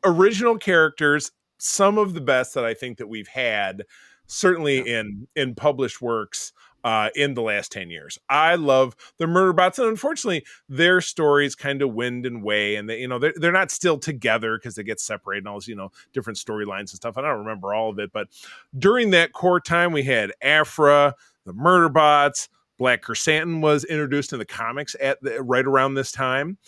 S2: Original characters, some of the best that I think that we've had, certainly in published works in the last 10 years. I love the murder bots, and unfortunately their stories kind of wind and way, and they, they're not still together because they get separated and all those, different storylines and stuff. I don't remember all of it, but during that core time we had Aphra, the murder bots, Black Chrysanthemum was introduced in the comics right around this time.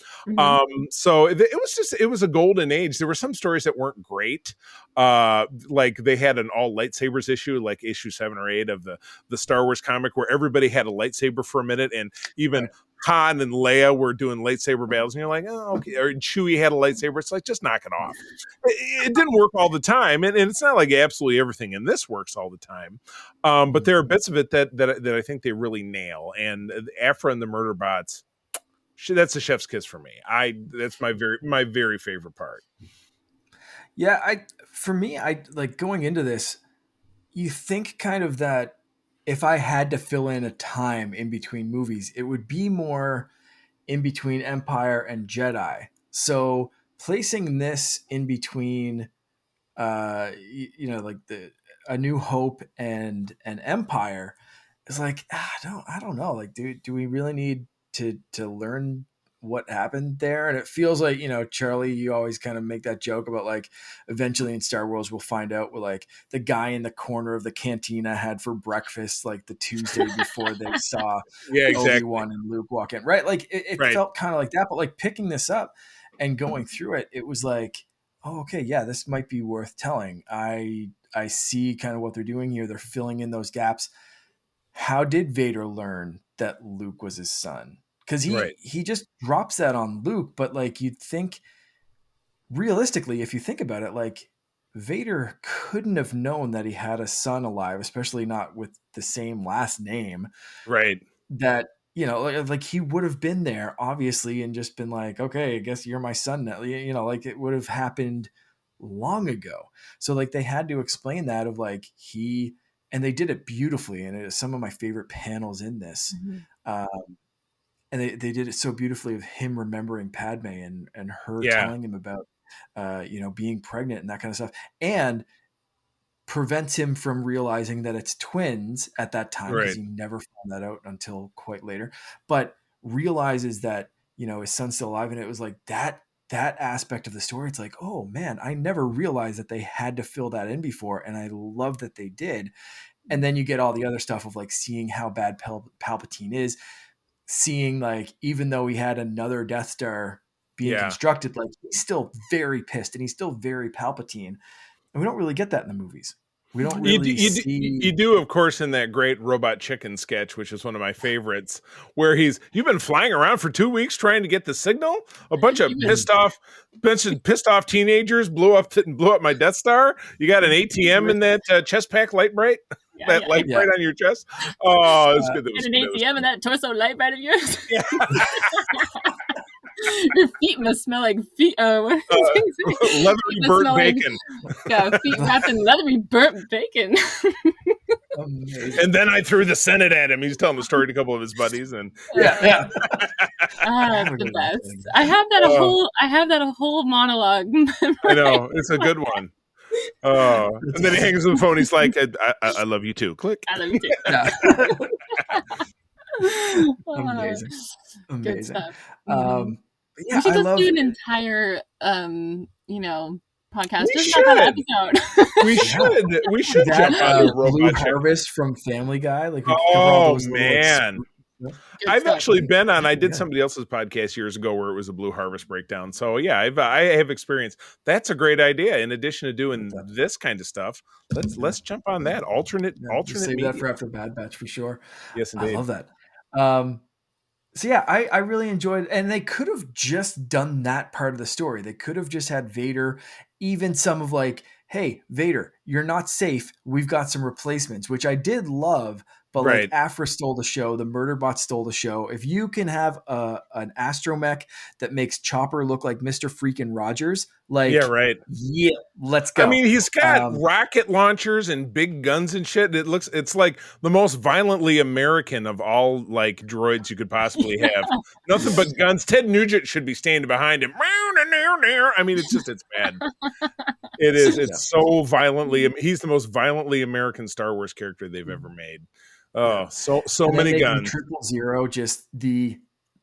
S2: So it was a golden age. There were some stories that weren't great. Like they had an all lightsabers issue, like issue 7 or 8 of the Star Wars comic, where everybody had a lightsaber for a minute, and even Han and Leia were doing lightsaber battles, and you're like, oh, okay. Or Chewie had a lightsaber. It's like, just knock it off. It didn't work all the time, and it's not like absolutely everything in this works all the time. But there are bits of it that I think they really nail. And Aphra and the murder bots, that's a chef's kiss for me. That's my very favorite part.
S3: Yeah, for me, I like going into this. You think kind of that if I had to fill in a time in between movies, it would be more in between Empire and Jedi. So placing this in between, like A New Hope and an Empire is like, I don't know. Like, do we really need to learn what happened there? And it feels like, Charlie, you always kind of make that joke about like eventually in Star Wars we'll find out what like the guy in the corner of the cantina had for breakfast like the Tuesday before they saw Obi-Wan and Luke walk in, right? Like it felt kind of like that, but like picking this up and going through it, it was like, oh, okay, yeah, this might be worth telling. I see kind of what they're doing here. They're filling in those gaps. How did Vader learn that Luke was his son? Because he just drops that on Luke, but like you'd think realistically, if you think about it, like Vader couldn't have known that he had a son alive, especially not with the same last name.
S2: Right.
S3: That, like he would have been there obviously and just been like, okay, I guess you're my son now. Like it would have happened long ago. So like they had to explain that of like and they did it beautifully. And it is some of my favorite panels in this. Mm-hmm. And they did it so beautifully of him remembering Padme and her telling him about, being pregnant and that kind of stuff, and prevents him from realizing that it's twins at that time because he never found that out until quite later, but realizes that, his son's still alive. And it was like that aspect of the story. It's like, oh man, I never realized that they had to fill that in before. And I love that they did. And then you get all the other stuff of like seeing how bad Palpatine is, seeing like, even though he had another Death Star being constructed, like he's still very pissed and he's still very Palpatine. And we don't really get that in the movies. We don't really see.
S2: You do, of course, in that great Robot Chicken sketch, which is one of my favorites, where you've been flying around for 2 weeks trying to get the signal. A bunch of pissed off teenagers blew up my Death Star. You got an ATM in that chest pack light bright. Light bright on your chest. Oh, it's good.
S1: An ATM in that torso light bright of yours. Yeah. Your feet must smell like leathery
S2: burnt bacon.
S1: Feet wrapped in leathery burnt bacon.
S2: And then I threw the Senate at him. He's telling the story to a couple of his buddies, and
S1: the best. I have that a whole monologue.
S2: I know, it's a good one. And then he hangs up the phone. He's like, I love you too. Click.
S1: I love you too.
S3: Amazing.
S1: Good stuff.
S3: Yeah,
S1: we should just do an entire, podcast. Just about that episode.
S2: We should jump on
S3: Blue Harvest from Family Guy. Like,
S2: man. I've actually been on. I did somebody else's podcast years ago where it was a Blue Harvest breakdown. So yeah, I have experience. That's a great idea. In addition to doing this kind of stuff, let's jump on that alternate.
S3: Save that for after Bad Batch for sure.
S2: Yes, indeed.
S3: I love that. So yeah, I really enjoyed, and they could have just done that part of the story. They could have just had Vader, even some of like, hey, Vader, you're not safe. We've got some replacements, which I did love. But like Aphra stole the show, the Murderbot stole the show. If you can have an astromech that makes Chopper look like Mr. Freaking Rogers, like let's go.
S2: I mean, he's got rocket launchers and big guns and shit. It's like the most violently American of all like droids you could possibly have. Nothing but guns. Ted Nugent should be standing behind him. I mean, it's bad. It is. It's so violently. He's the most violently American Star Wars character they've ever made. Oh, so many guns.
S3: 000, just the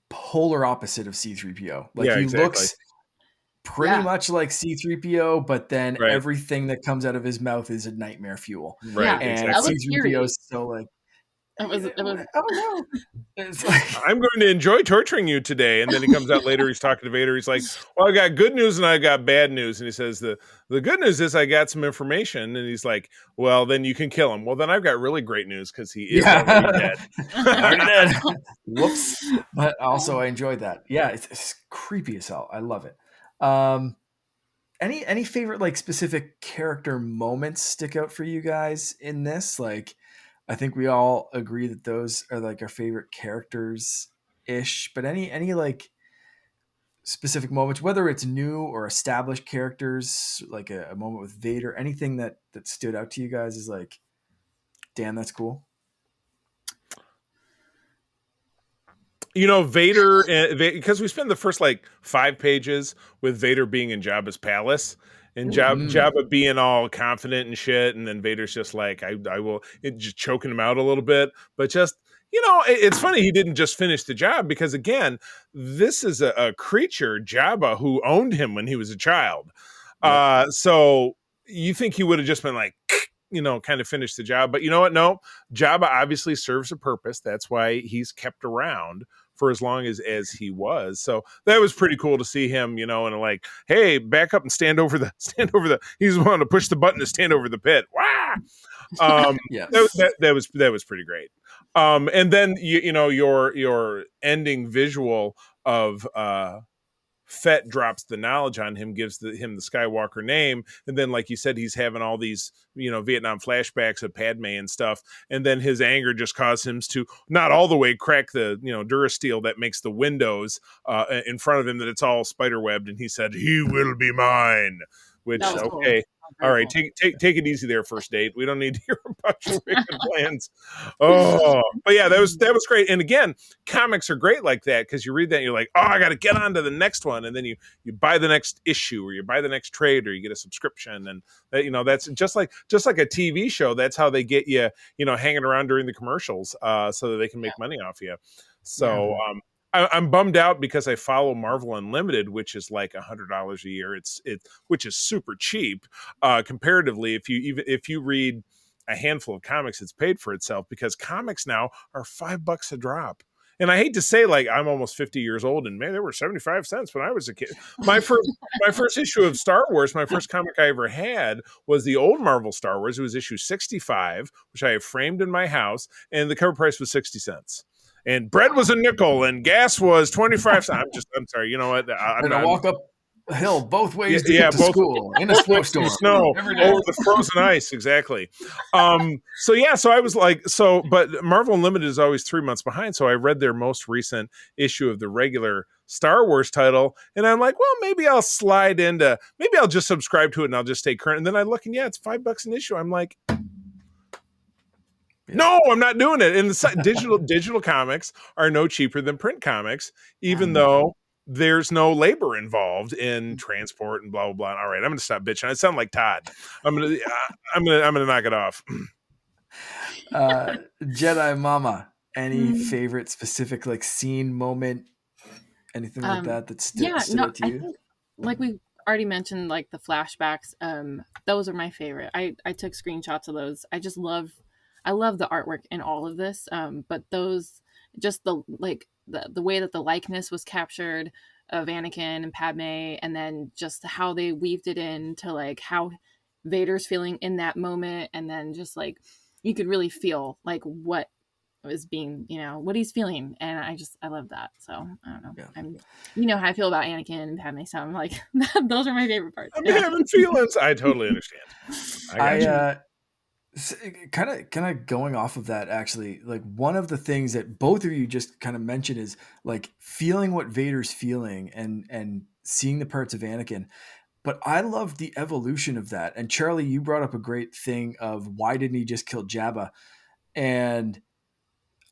S3: polar opposite of C-3PO. Like he looks pretty much like C-3PO, but then everything that comes out of his mouth is a nightmare fuel.
S2: Right.
S3: And C-3PO is so like,
S1: it was.
S3: Oh no! It's like,
S2: I'm going to enjoy torturing you today. And then he comes out later. He's talking to Vader. He's like, "Well, I got good news and I got bad news." And he says, "The good news is I got some information." And he's like, "Well, then you can kill him." Well, then I've got really great news because he is already dead.
S3: Already dead. Whoops. But also I enjoyed that. Yeah, it's creepy as hell. I love it. Any favorite like specific character moments stick out for you guys in this? Like, I think we all agree that those are like our favorite characters ish. But any like specific moments, whether it's new or established characters, like a moment with Vader, anything that stood out to you guys is like, damn, that's cool.
S2: You know, Vader, because we spend the first like 5 pages with Vader being in Jabba's palace and Jabba being all confident and shit, and then Vader's just like, I will, just choking him out a little bit, but just, you know, it's funny he didn't just finish the job, because again, this is a creature, Jabba, who owned him when he was a child. Yep. So you think he would have just been like, you know, kind of finished the job, but you know what? No, Jabba obviously serves a purpose. That's why he's kept around for as long as he was. So that was pretty cool to see him, you know, and like, hey, back up and stand over the, he's wanting to push the button to stand over the pit. Wow.
S3: Yeah.
S2: That was pretty great. And then you know, your ending visual of Fett drops the knowledge on him, gives him the Skywalker name, and then, like you said, he's having all these, you know, Vietnam flashbacks of Padme and stuff, and then his anger just caused him to not all the way crack the, you know, Durasteel that makes the windows in front of him, that it's all spiderwebbed, and he said, "He will be mine." Which, okay, cool. All right, cool. Take it easy there, first date. We don't need to hear about your wicked plans. Oh, but yeah, that was great. And again, comics are great like that, because you read that and you're like, oh, I got to get on to the next one, and then you buy the next issue, or you buy the next trade, or you get a subscription, and that, you know, that's just like a TV show. That's how they get you, you know, hanging around during the commercials, so that they can make money off you. So. Yeah. I'm bummed out because I follow Marvel Unlimited, which is like $100 a year. Which is super cheap comparatively. If you read a handful of comics, it's paid for itself, because comics now are $5 a drop. And I hate to say, like, I'm almost 50 years old, and man, they were 75 cents when I was a kid. My first issue of Star Wars, my first comic I ever had, was the old Marvel Star Wars. It was issue 65, which I have framed in my house, and the cover price was 60 cents. And bread was a nickel, and gas was 25 cents. I'm sorry. You know what?
S3: I walk up a hill both ways to get to school in a snowstorm.
S2: Snow over the frozen ice. Exactly. So I was like, but Marvel Unlimited is always 3 months behind. So I read their most recent issue of the regular Star Wars title, and I'm like, well, maybe I'll maybe I'll just subscribe to it and I'll just stay current. And then I look, and yeah, it's $5 an issue. I'm like, no, I'm not doing it. And the digital comics are no cheaper than print comics, even though there's no labor involved in transport and blah blah blah. All right, I'm going to stop bitching. I sound like Todd. I'm going to knock it off.
S3: Jedi Mama, any favorite specific like scene, moment, anything like that stood out to you? I think,
S1: like we already mentioned, like the flashbacks. Those are my favorite. I took screenshots of those. I love the artwork in all of this, but those, just the way that the likeness was captured of Anakin and Padme, and then just how they weaved it into like how Vader's feeling in that moment, and then just like you could really feel like what was being, you know, what he's feeling, and I love that. So I don't know. Yeah. You know how I feel about Anakin and Padme, so I'm like, those are my favorite parts.
S2: I'm having feelings. I totally understand. I got you.
S3: Kind of going off of that, actually, like one of the things that both of you just kind of mentioned is like feeling what Vader's feeling and seeing the parts of Anakin. But I love the evolution of that. And Charlie, you brought up a great thing of why didn't he just kill Jabba? And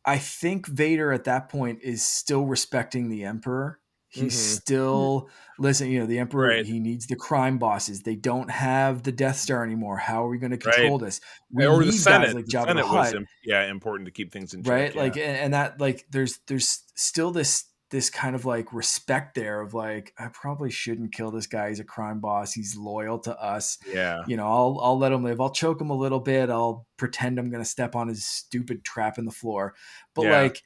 S3: I think Vader at that point is still respecting the Emperor. He's still listening, you know, the Emperor, right. He needs the crime bosses. They don't have the Death Star anymore. How are we going to control this? We
S2: or
S3: need
S2: the Senate.
S3: Guys like Jabba
S2: Senate
S3: the Hutt.
S2: was important to keep things in check.
S3: Right.
S2: Yeah.
S3: Like, and that, like, there's still this kind of like respect there of like, I probably shouldn't kill this guy. He's a crime boss. He's loyal to us.
S2: Yeah.
S3: You know, I'll let him live. I'll choke him a little bit. I'll pretend I'm going to step on his stupid trap in the floor. But like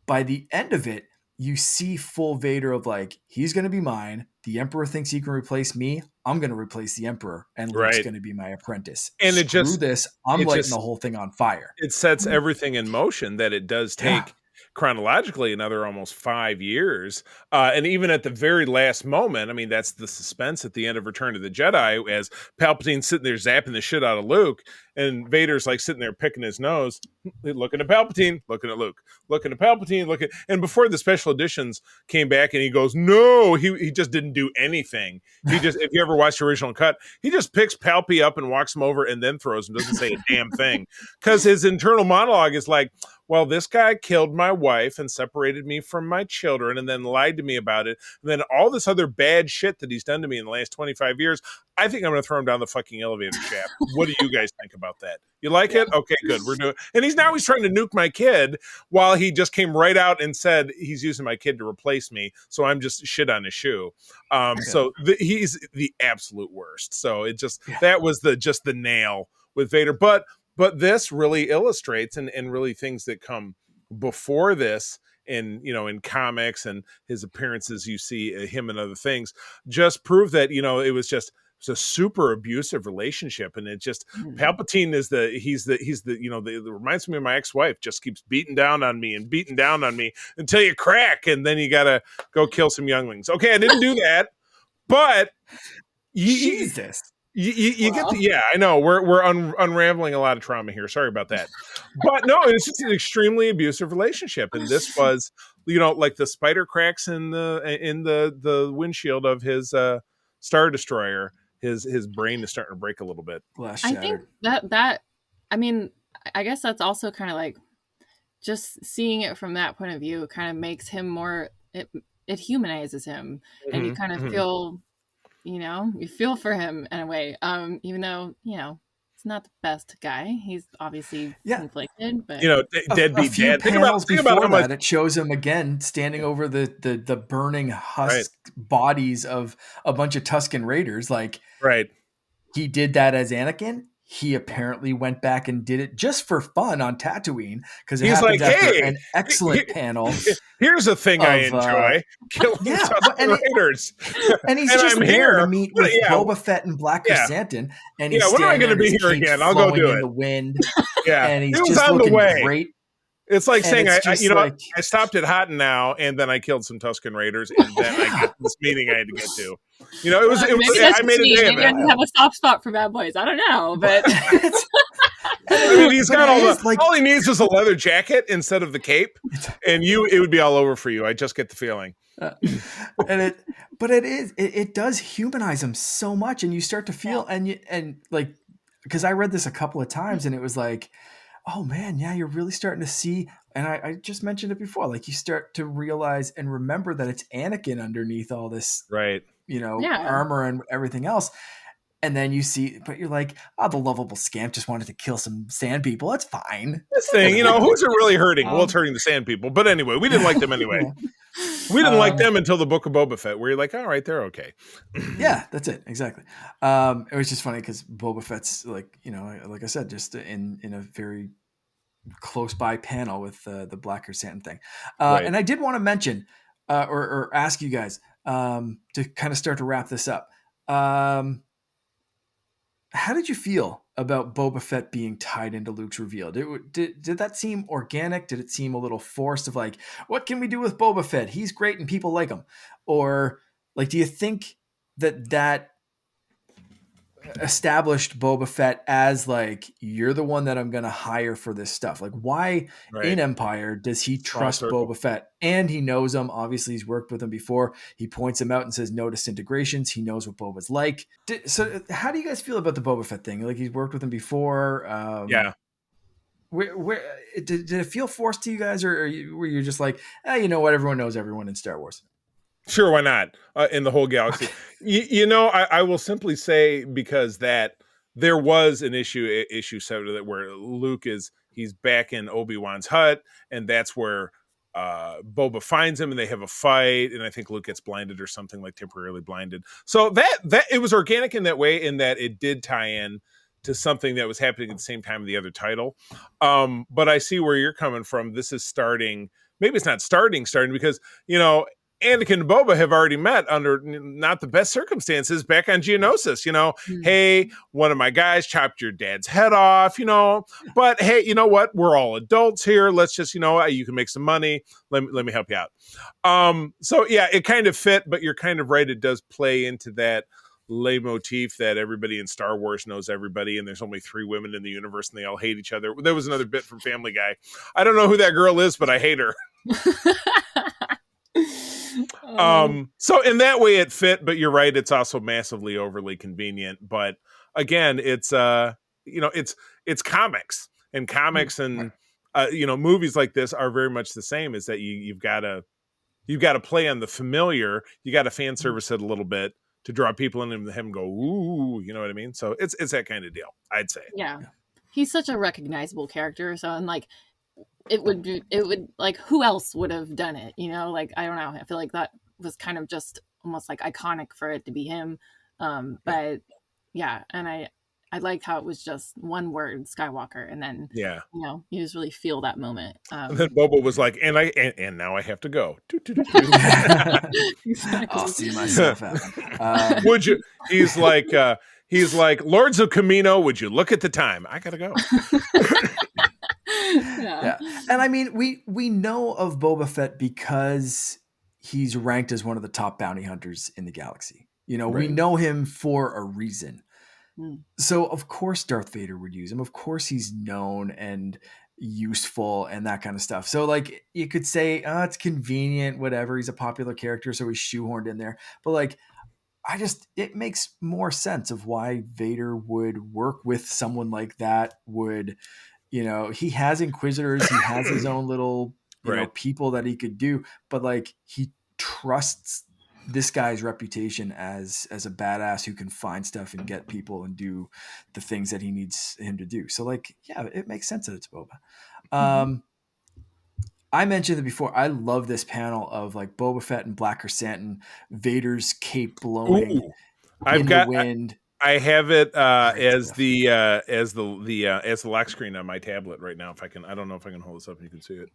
S3: by the end of it, you see full Vader of like, he's going to be mine. The Emperor thinks he can replace me. I'm going to replace the Emperor, and Luke's going to be my apprentice.
S2: And
S3: I'm lighting the whole thing on fire.
S2: It sets everything in motion that it does take chronologically another almost 5 years. And even at the very last moment, I mean, that's the suspense at the end of Return of the Jedi, as Palpatine's sitting there zapping the shit out of Luke, and Vader's like sitting there picking his nose, looking at Palpatine, looking at Luke, looking at Palpatine, and before the special editions came back, and he goes, no, he just didn't do anything. He just, if you ever watched the original cut, he just picks Palpy up and walks him over and then throws him, doesn't say a damn thing. Because his internal monologue is like, well, this guy killed my wife and separated me from my children and then lied to me about it. And then all this other bad shit that he's done to me in the last 25 years, I think I'm going to throw him down the fucking elevator shaft. What do you guys think about that? You like it? Okay, good. We're doing it. And he's trying to nuke my kid while he just came right out and said he's using my kid to replace me. So I'm just shit on his shoe. So he's the absolute worst. So it just, that was just the nail with Vader. But this really illustrates and really things that come before this in comics and his appearances, you see him and other things just prove that, it's a super abusive relationship. And it just, Palpatine is it reminds me of my ex-wife, just keeps beating down on me until you crack. And then you got to go kill some younglings. Okay. I didn't do that, but
S3: Jesus.
S2: You get I know we're unraveling a lot of trauma here. Sorry about that, but no, it's just an extremely abusive relationship, and this was, like the spider cracks in the windshield of his Star Destroyer. His brain is starting to break a little bit.
S1: I think that I mean, I guess that's also kind of like just seeing it from that point of view kind of makes him more. It humanizes him, and you kind of feel. You feel for him in a way, even though, he's not the best guy. He's obviously conflicted, but
S2: deadbeat dad.
S3: Think about how much it shows him again standing over the burning husk bodies of a bunch of Tusken Raiders. Like, he did that as Anakin. He apparently went back and did it just for fun on Tatooine because it happens after an excellent panel.
S2: Here's a thing I enjoy: killing Tusken Raiders.
S3: And he's just there to meet with Boba Fett and Black Chrysanthemum. And he's
S2: when am I going to be here again? I'll go do it.
S3: In the wind.
S2: And
S3: he's just on looking great.
S2: It's like saying, I stopped at Hotton now, and then I killed some Tusken Raiders, and then I got this meeting I had to get to. It was. I made a day of it.
S1: Maybe I have a soft spot for bad boys. I don't know, but
S2: I mean, he's got all he needs is a leather jacket instead of the cape, and it would be all over for you. I just get the feeling.
S3: It does humanize him so much, and you start to feel and like, because I read this a couple of times, and it was like, oh man, yeah, you're really starting to see, and I just mentioned it before, like you start to realize and remember that it's Anakin underneath all this, armor and everything else. And then you see, but you're like, the lovable scamp just wanted to kill some sand people. That's fine.
S2: This thing, who's it really hurting? Well, it's hurting the sand people. But anyway, we didn't like them anyway. We didn't like them until the Book of Boba Fett, where you're like, all right, they're okay.
S3: Yeah, that's it. Exactly. It was just funny because Boba Fett's like, like I said, just in a very close by panel with the Black Chrysanthemum thing. And I did want to mention or ask you guys to kind of start to wrap this up. How did you feel about Boba Fett being tied into Luke's reveal? Did that seem organic? Did it seem a little forced of like, what can we do with Boba Fett? He's great and people like him. Or like, do you think that established Boba Fett as like, you're the one that I'm going to hire for this stuff? Like, why in Empire does he trust Boba Fett? And he knows him. Obviously, he's worked with him before. He points him out and says no disintegrations. He knows what Boba's like. So how do you guys feel about the Boba Fett thing? Like, he's worked with him before. Where did it feel forced to you guys, or were you just like, you know what? Everyone knows everyone in Star Wars.
S2: Sure, why not? In the whole galaxy. Okay. I will simply say, because that there was an issue 7 where Luke he's back in Obi-Wan's hut, and that's where Boba finds him, and they have a fight, and I think Luke gets blinded or something, like temporarily blinded. So that it was organic in that way, in that it did tie in to something that was happening at the same time of the other title. But I see where you're coming from. This is starting. Maybe it's not starting because Anakin and Boba have already met under not the best circumstances back on Geonosis. Hey, one of my guys chopped your dad's head off, but hey, you know what? We're all adults here. Let's just, you can make some money. Let me help you out. So yeah, it kind of fit, but you're kind of right. It does play into that leitmotif that everybody in Star Wars knows everybody, and there's only 3 women in the universe and they all hate each other. There was another bit from Family Guy. I don't know who that girl is, but I hate her. So in that way it fit, but you're right, it's also massively overly convenient. But again, it's it's comics, and movies like this are very much the same, is that you've got to play on the familiar. You got to fan service it a little bit to draw people in and him go, ooh, you know what I mean? So it's that kind of deal, I'd say.
S1: Yeah. He's such a recognizable character. So, and like, it would like, who else would have done it? I don't know. I feel like that was kind of just almost like iconic for it to be him. But yeah. And I liked how it was just one word, Skywalker. And then, you just really feel that moment.
S2: And then Boba was like, and now I have to go.
S1: Exactly.
S3: I'll see myself out.
S2: Would you? He's like, Lords of Camino, would you look at the time? I gotta go.
S3: Yeah. And I mean, we know of Boba Fett because he's ranked as one of the top bounty hunters in the galaxy. We know him for a reason. So of course Darth Vader would use him. Of course he's known and useful and that kind of stuff. So like, you could say, it's convenient, whatever. He's a popular character, so he's shoehorned in there. But like, it makes more sense of why Vader would work with someone like that. He has Inquisitors, he has his own little, people that he could do, but like, he trusts this guy's reputation as a badass who can find stuff and get people and do the things that he needs him to do. So like, yeah, it makes sense that it's Boba. I mentioned it before. I love this panel of like Boba Fett and Black Chrysanthemum, Vader's cape blowing the wind.
S2: I have it as the lock screen on my tablet right now. I don't know if I can hold this up and you can see it.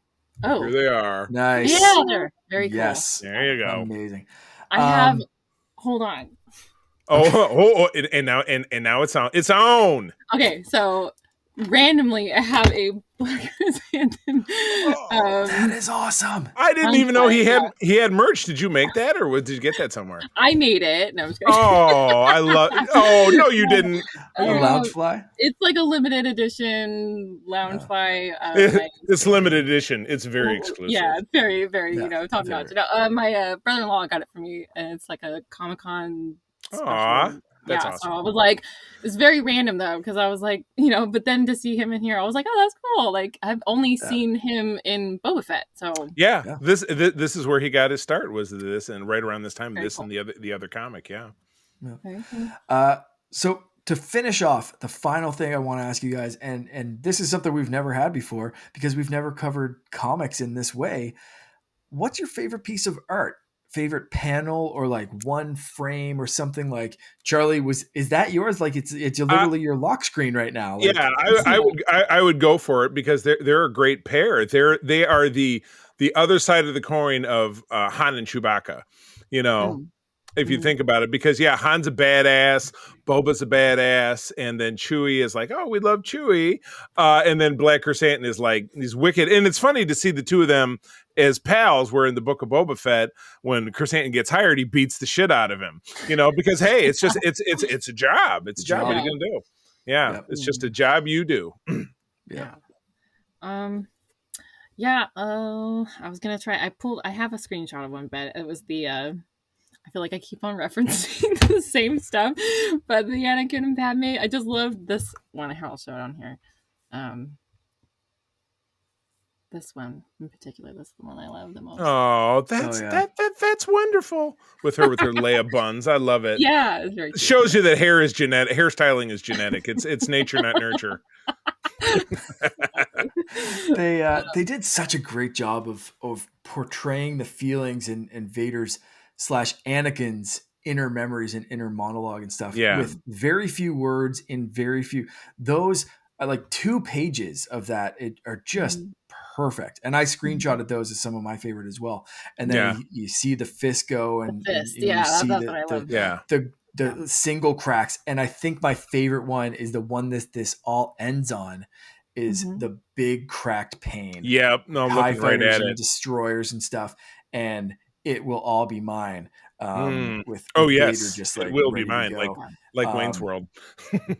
S1: Oh,
S2: here they are.
S3: Nice.
S1: Yeah, very cool.
S3: Yes,
S2: there you go.
S3: Amazing.
S1: I have. Hold on.
S2: And now it's on. It's on.
S1: Okay, so randomly I have a Black Chrysanthemum.
S3: That is awesome.
S2: I didn't even know he had merch. Did you make that, or did you get that somewhere?
S1: I made it. No, I'm just kidding.
S2: I love. Oh no, you didn't.
S3: A Loungefly.
S1: It's like a limited edition Loungefly.
S2: It's limited edition. It's very exclusive.
S1: Yeah, it's very, very top notch. My brother-in-law got it for me, and it's like a Comic-Con special.
S2: Aww. That's awesome.
S1: So I was like, it's very random though, because I was like, but then to see him in here, I was like, oh, that's cool. Like, I've only seen him in Boba Fett, so
S2: this is where he got his start, was this, and right around this time, and the other comic,
S1: Very cool.
S3: So to finish off, the final thing I want to ask you guys, and this is something we've never had before because we've never covered comics in this way. What's your favorite piece of art? Favorite panel, or like one frame or something? Like, Charlie, is that yours? Like, it's literally your lock screen right now. Like,
S2: I would go for it because they're a great pair. They are the other side of the coin of Han and Chewbacca. If you think about it, because Han's a badass, Boba's a badass, and then Chewie is like, oh, we love Chewie, and then Black Chrysanthemum is like, he's wicked. And it's funny to see the two of them as pals, where in the book of Boba Fett, when Chrysanthemum gets hired, he beats the shit out of him, because hey, it's just it's a job. It's a job. What are you gonna do? It's just a job you do.
S1: I was gonna try. I have a screenshot of one, but it was the I feel like I keep on referencing the same stuff, but the Anakin and Padme, I just love this one. I'll show it on here. This one in particular, this is the one I love the most.
S2: Oh, that's wonderful. With her Leia buns, I love it.
S1: Yeah, it's very cute.
S2: Shows you that hair is genetic. Hairstyling is genetic. It's nature, not nurture.
S3: They did such a great job of portraying the feelings and Vader's / Anakin's inner memories and inner monologue and stuff with very few words in very few. Those are like 2 pages of that are just perfect. And I screenshotted those as some of my favorite as well. And then you see the fist go and you see
S1: that's what I love.
S3: the single cracks. And I think my favorite one is the one this all ends on is the big cracked pane.
S2: Yep. No, I'm looking right at it.
S3: Destroyers and stuff. And it will all be mine. With
S2: yes,
S3: Vader just like
S2: it will be mine, like Wayne's World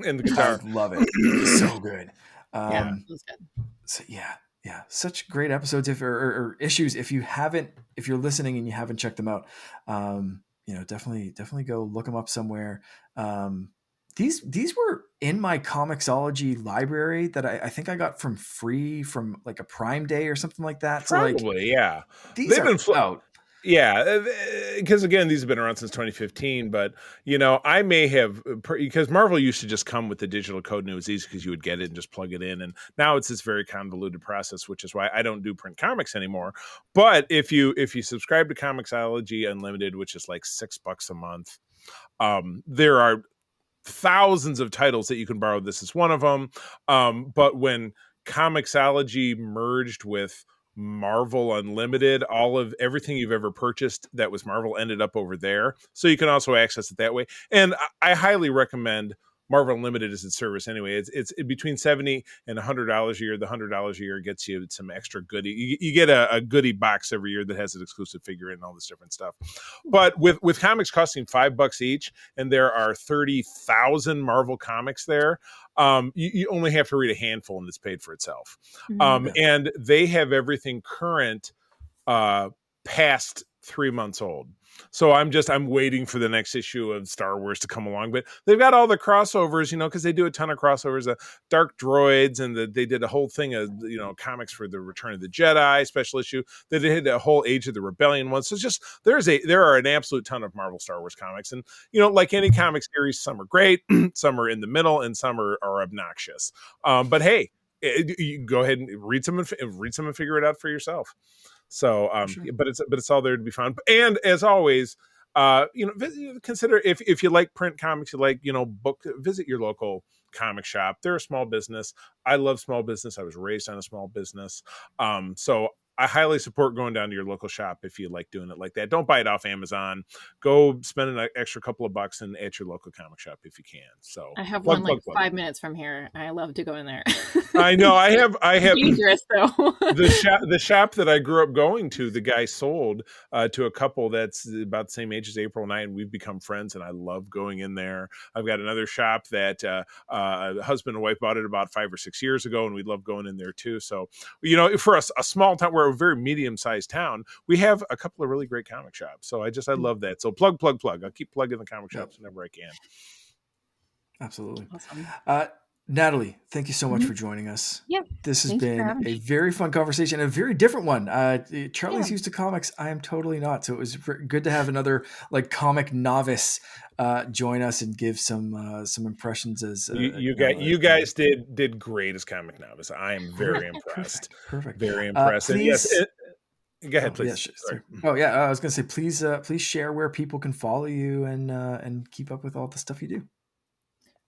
S2: and the guitar.
S3: I love it. It's so good.
S1: It was good.
S3: So yeah, such great episodes. Or issues. If you're listening and you haven't checked them out, definitely go look them up somewhere. These were in my Comixology library that I think I got from like a Prime Day or something like that.
S2: Probably,
S3: so these have been out.
S2: Yeah, because again, these have been around since 2015. But I may have, because Marvel used to just come with the digital code, and it was easy because you would get it and just plug it in. And now it's this very convoluted process, which is why I don't do print comics anymore. But if you subscribe to Comixology Unlimited, which is like $6 a month, there are thousands of titles that you can borrow. This is one of them. But when Comixology merged with Marvel Unlimited, everything you've ever purchased that was Marvel ended up over there. So you can also access it that way. And I highly recommend Marvel Unlimited as its service anyway. It's between $70 and $100 a year. The $100 a year gets you some extra goodie. You get a goodie box every year that has an exclusive figure and all this different stuff. But with comics costing $5 each, and there are 30,000 Marvel comics there, you only have to read a handful and it's paid for itself. And they have everything current past 3 months old. So I'm waiting for the next issue of Star Wars to come along, but they've got all the crossovers, because they do a ton of crossovers, Dark Droids, and they did a whole thing of, comics for the Return of the Jedi special issue. They did a whole Age of the Rebellion one. So it's just, there are an absolute ton of Marvel Star Wars comics. And, like any comic series, some are great, some are in the middle, and some are obnoxious. But hey, you can go ahead and read some and figure it out for yourself. So, sure. but it's all there to be found. And as always, consider if you like print comics, you like, visit your local comic shop. They're a small business. I love small business. I was raised on a small business. So I highly support going down to your local shop if you like doing it like that. Don't buy it off Amazon. Go spend an extra couple of bucks and at your local comic shop if you can. So
S1: I have one 5 minutes from here. I love to go in there.
S2: I know. I have
S1: dangerous though.
S2: the shop that I grew up going to, the guy sold to a couple that's about the same age as April and I, and we've become friends, and I love going in there. I've got another shop that husband and wife bought it about 5 or 6 years ago, and we love going in there too. So, for a small town, we're a very medium-sized town, we have a couple of really great comic shops. So I love that. So plug. I'll keep plugging the comic shops whenever I can.
S3: Absolutely.
S1: Awesome.
S3: Natalie, thank you so much for joining us.
S1: Yeah,
S3: this has been a very fun conversation, a very different one. Charlie's used to comics. I am totally not. So it was good to have another comic novice join us and give some impressions. As
S2: you guys did great as comic novice. I am very impressed.
S3: Perfect.
S2: Very impressed.
S3: Please,
S2: go ahead, please.
S3: I was going to say, please share where people can follow you and keep up with all the stuff you do.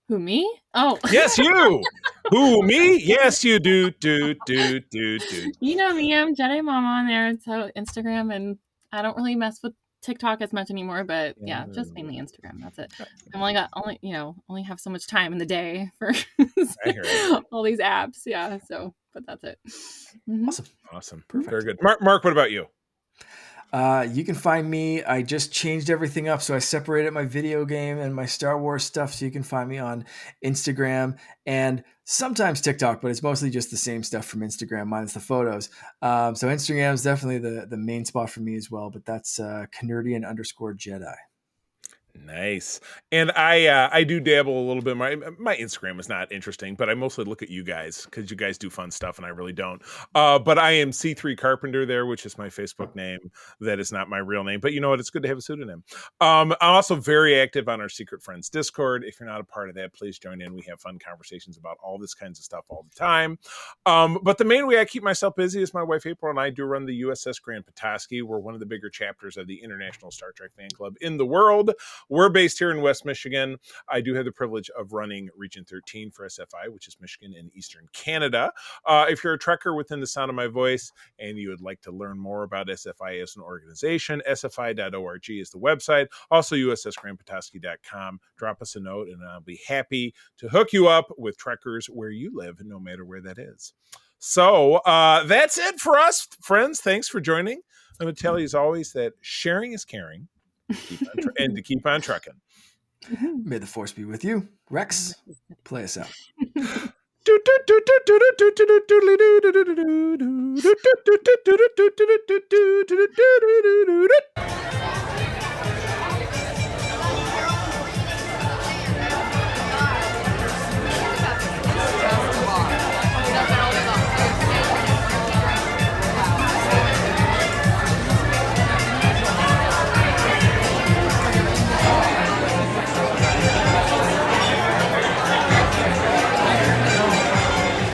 S1: Who, me? Oh.
S2: Yes, you. Who, me? Yes, you do.
S1: You know me. I'm Jedi Mama on there. So Instagram, and I don't really mess with TikTok as much anymore, but just mainly Instagram. That's it. I've only have so much time in the day for all these apps. Yeah. So, but that's it.
S3: Mm-hmm.
S2: Awesome. Perfect. Very good. Mark, what about you?
S3: You can find me. I just changed everything up. So I separated my video game and my Star Wars stuff. So you can find me on Instagram and sometimes TikTok, but it's mostly just the same stuff from Instagram minus the photos. So Instagram is definitely the main spot for me as well, but that's Canardian_Jedi.
S2: Nice. And I do dabble a little bit. My Instagram is not interesting, but I mostly look at you guys because you guys do fun stuff and I really don't. But I am C3 Carpenter there, which is my Facebook name. That is not my real name, but you know what? It's good to have a pseudonym. I'm also very active on our Secret Friends Discord. If you're not a part of that, please join in. We have fun conversations about all this kinds of stuff all the time. But the main way I keep myself busy is my wife April and I do run the USS Grand Petoskey. We're one of the bigger chapters of the International Star Trek Fan Club in the world. We're based here in West Michigan. I do have the privilege of running Region 13 for SFI, which is Michigan and Eastern Canada. If you're a Trekker within the sound of my voice and you would like to learn more about SFI as an organization, sfi.org is the website. Also, ussgrandpetoskey.com. Drop us a note and I'll be happy to hook you up with Trekkers where you live, no matter where that is. So that's it for us, friends. Thanks for joining. I'm going to tell you, as always, that sharing is caring and to keep on trekking.
S3: May the force be with you. Rex, play us out.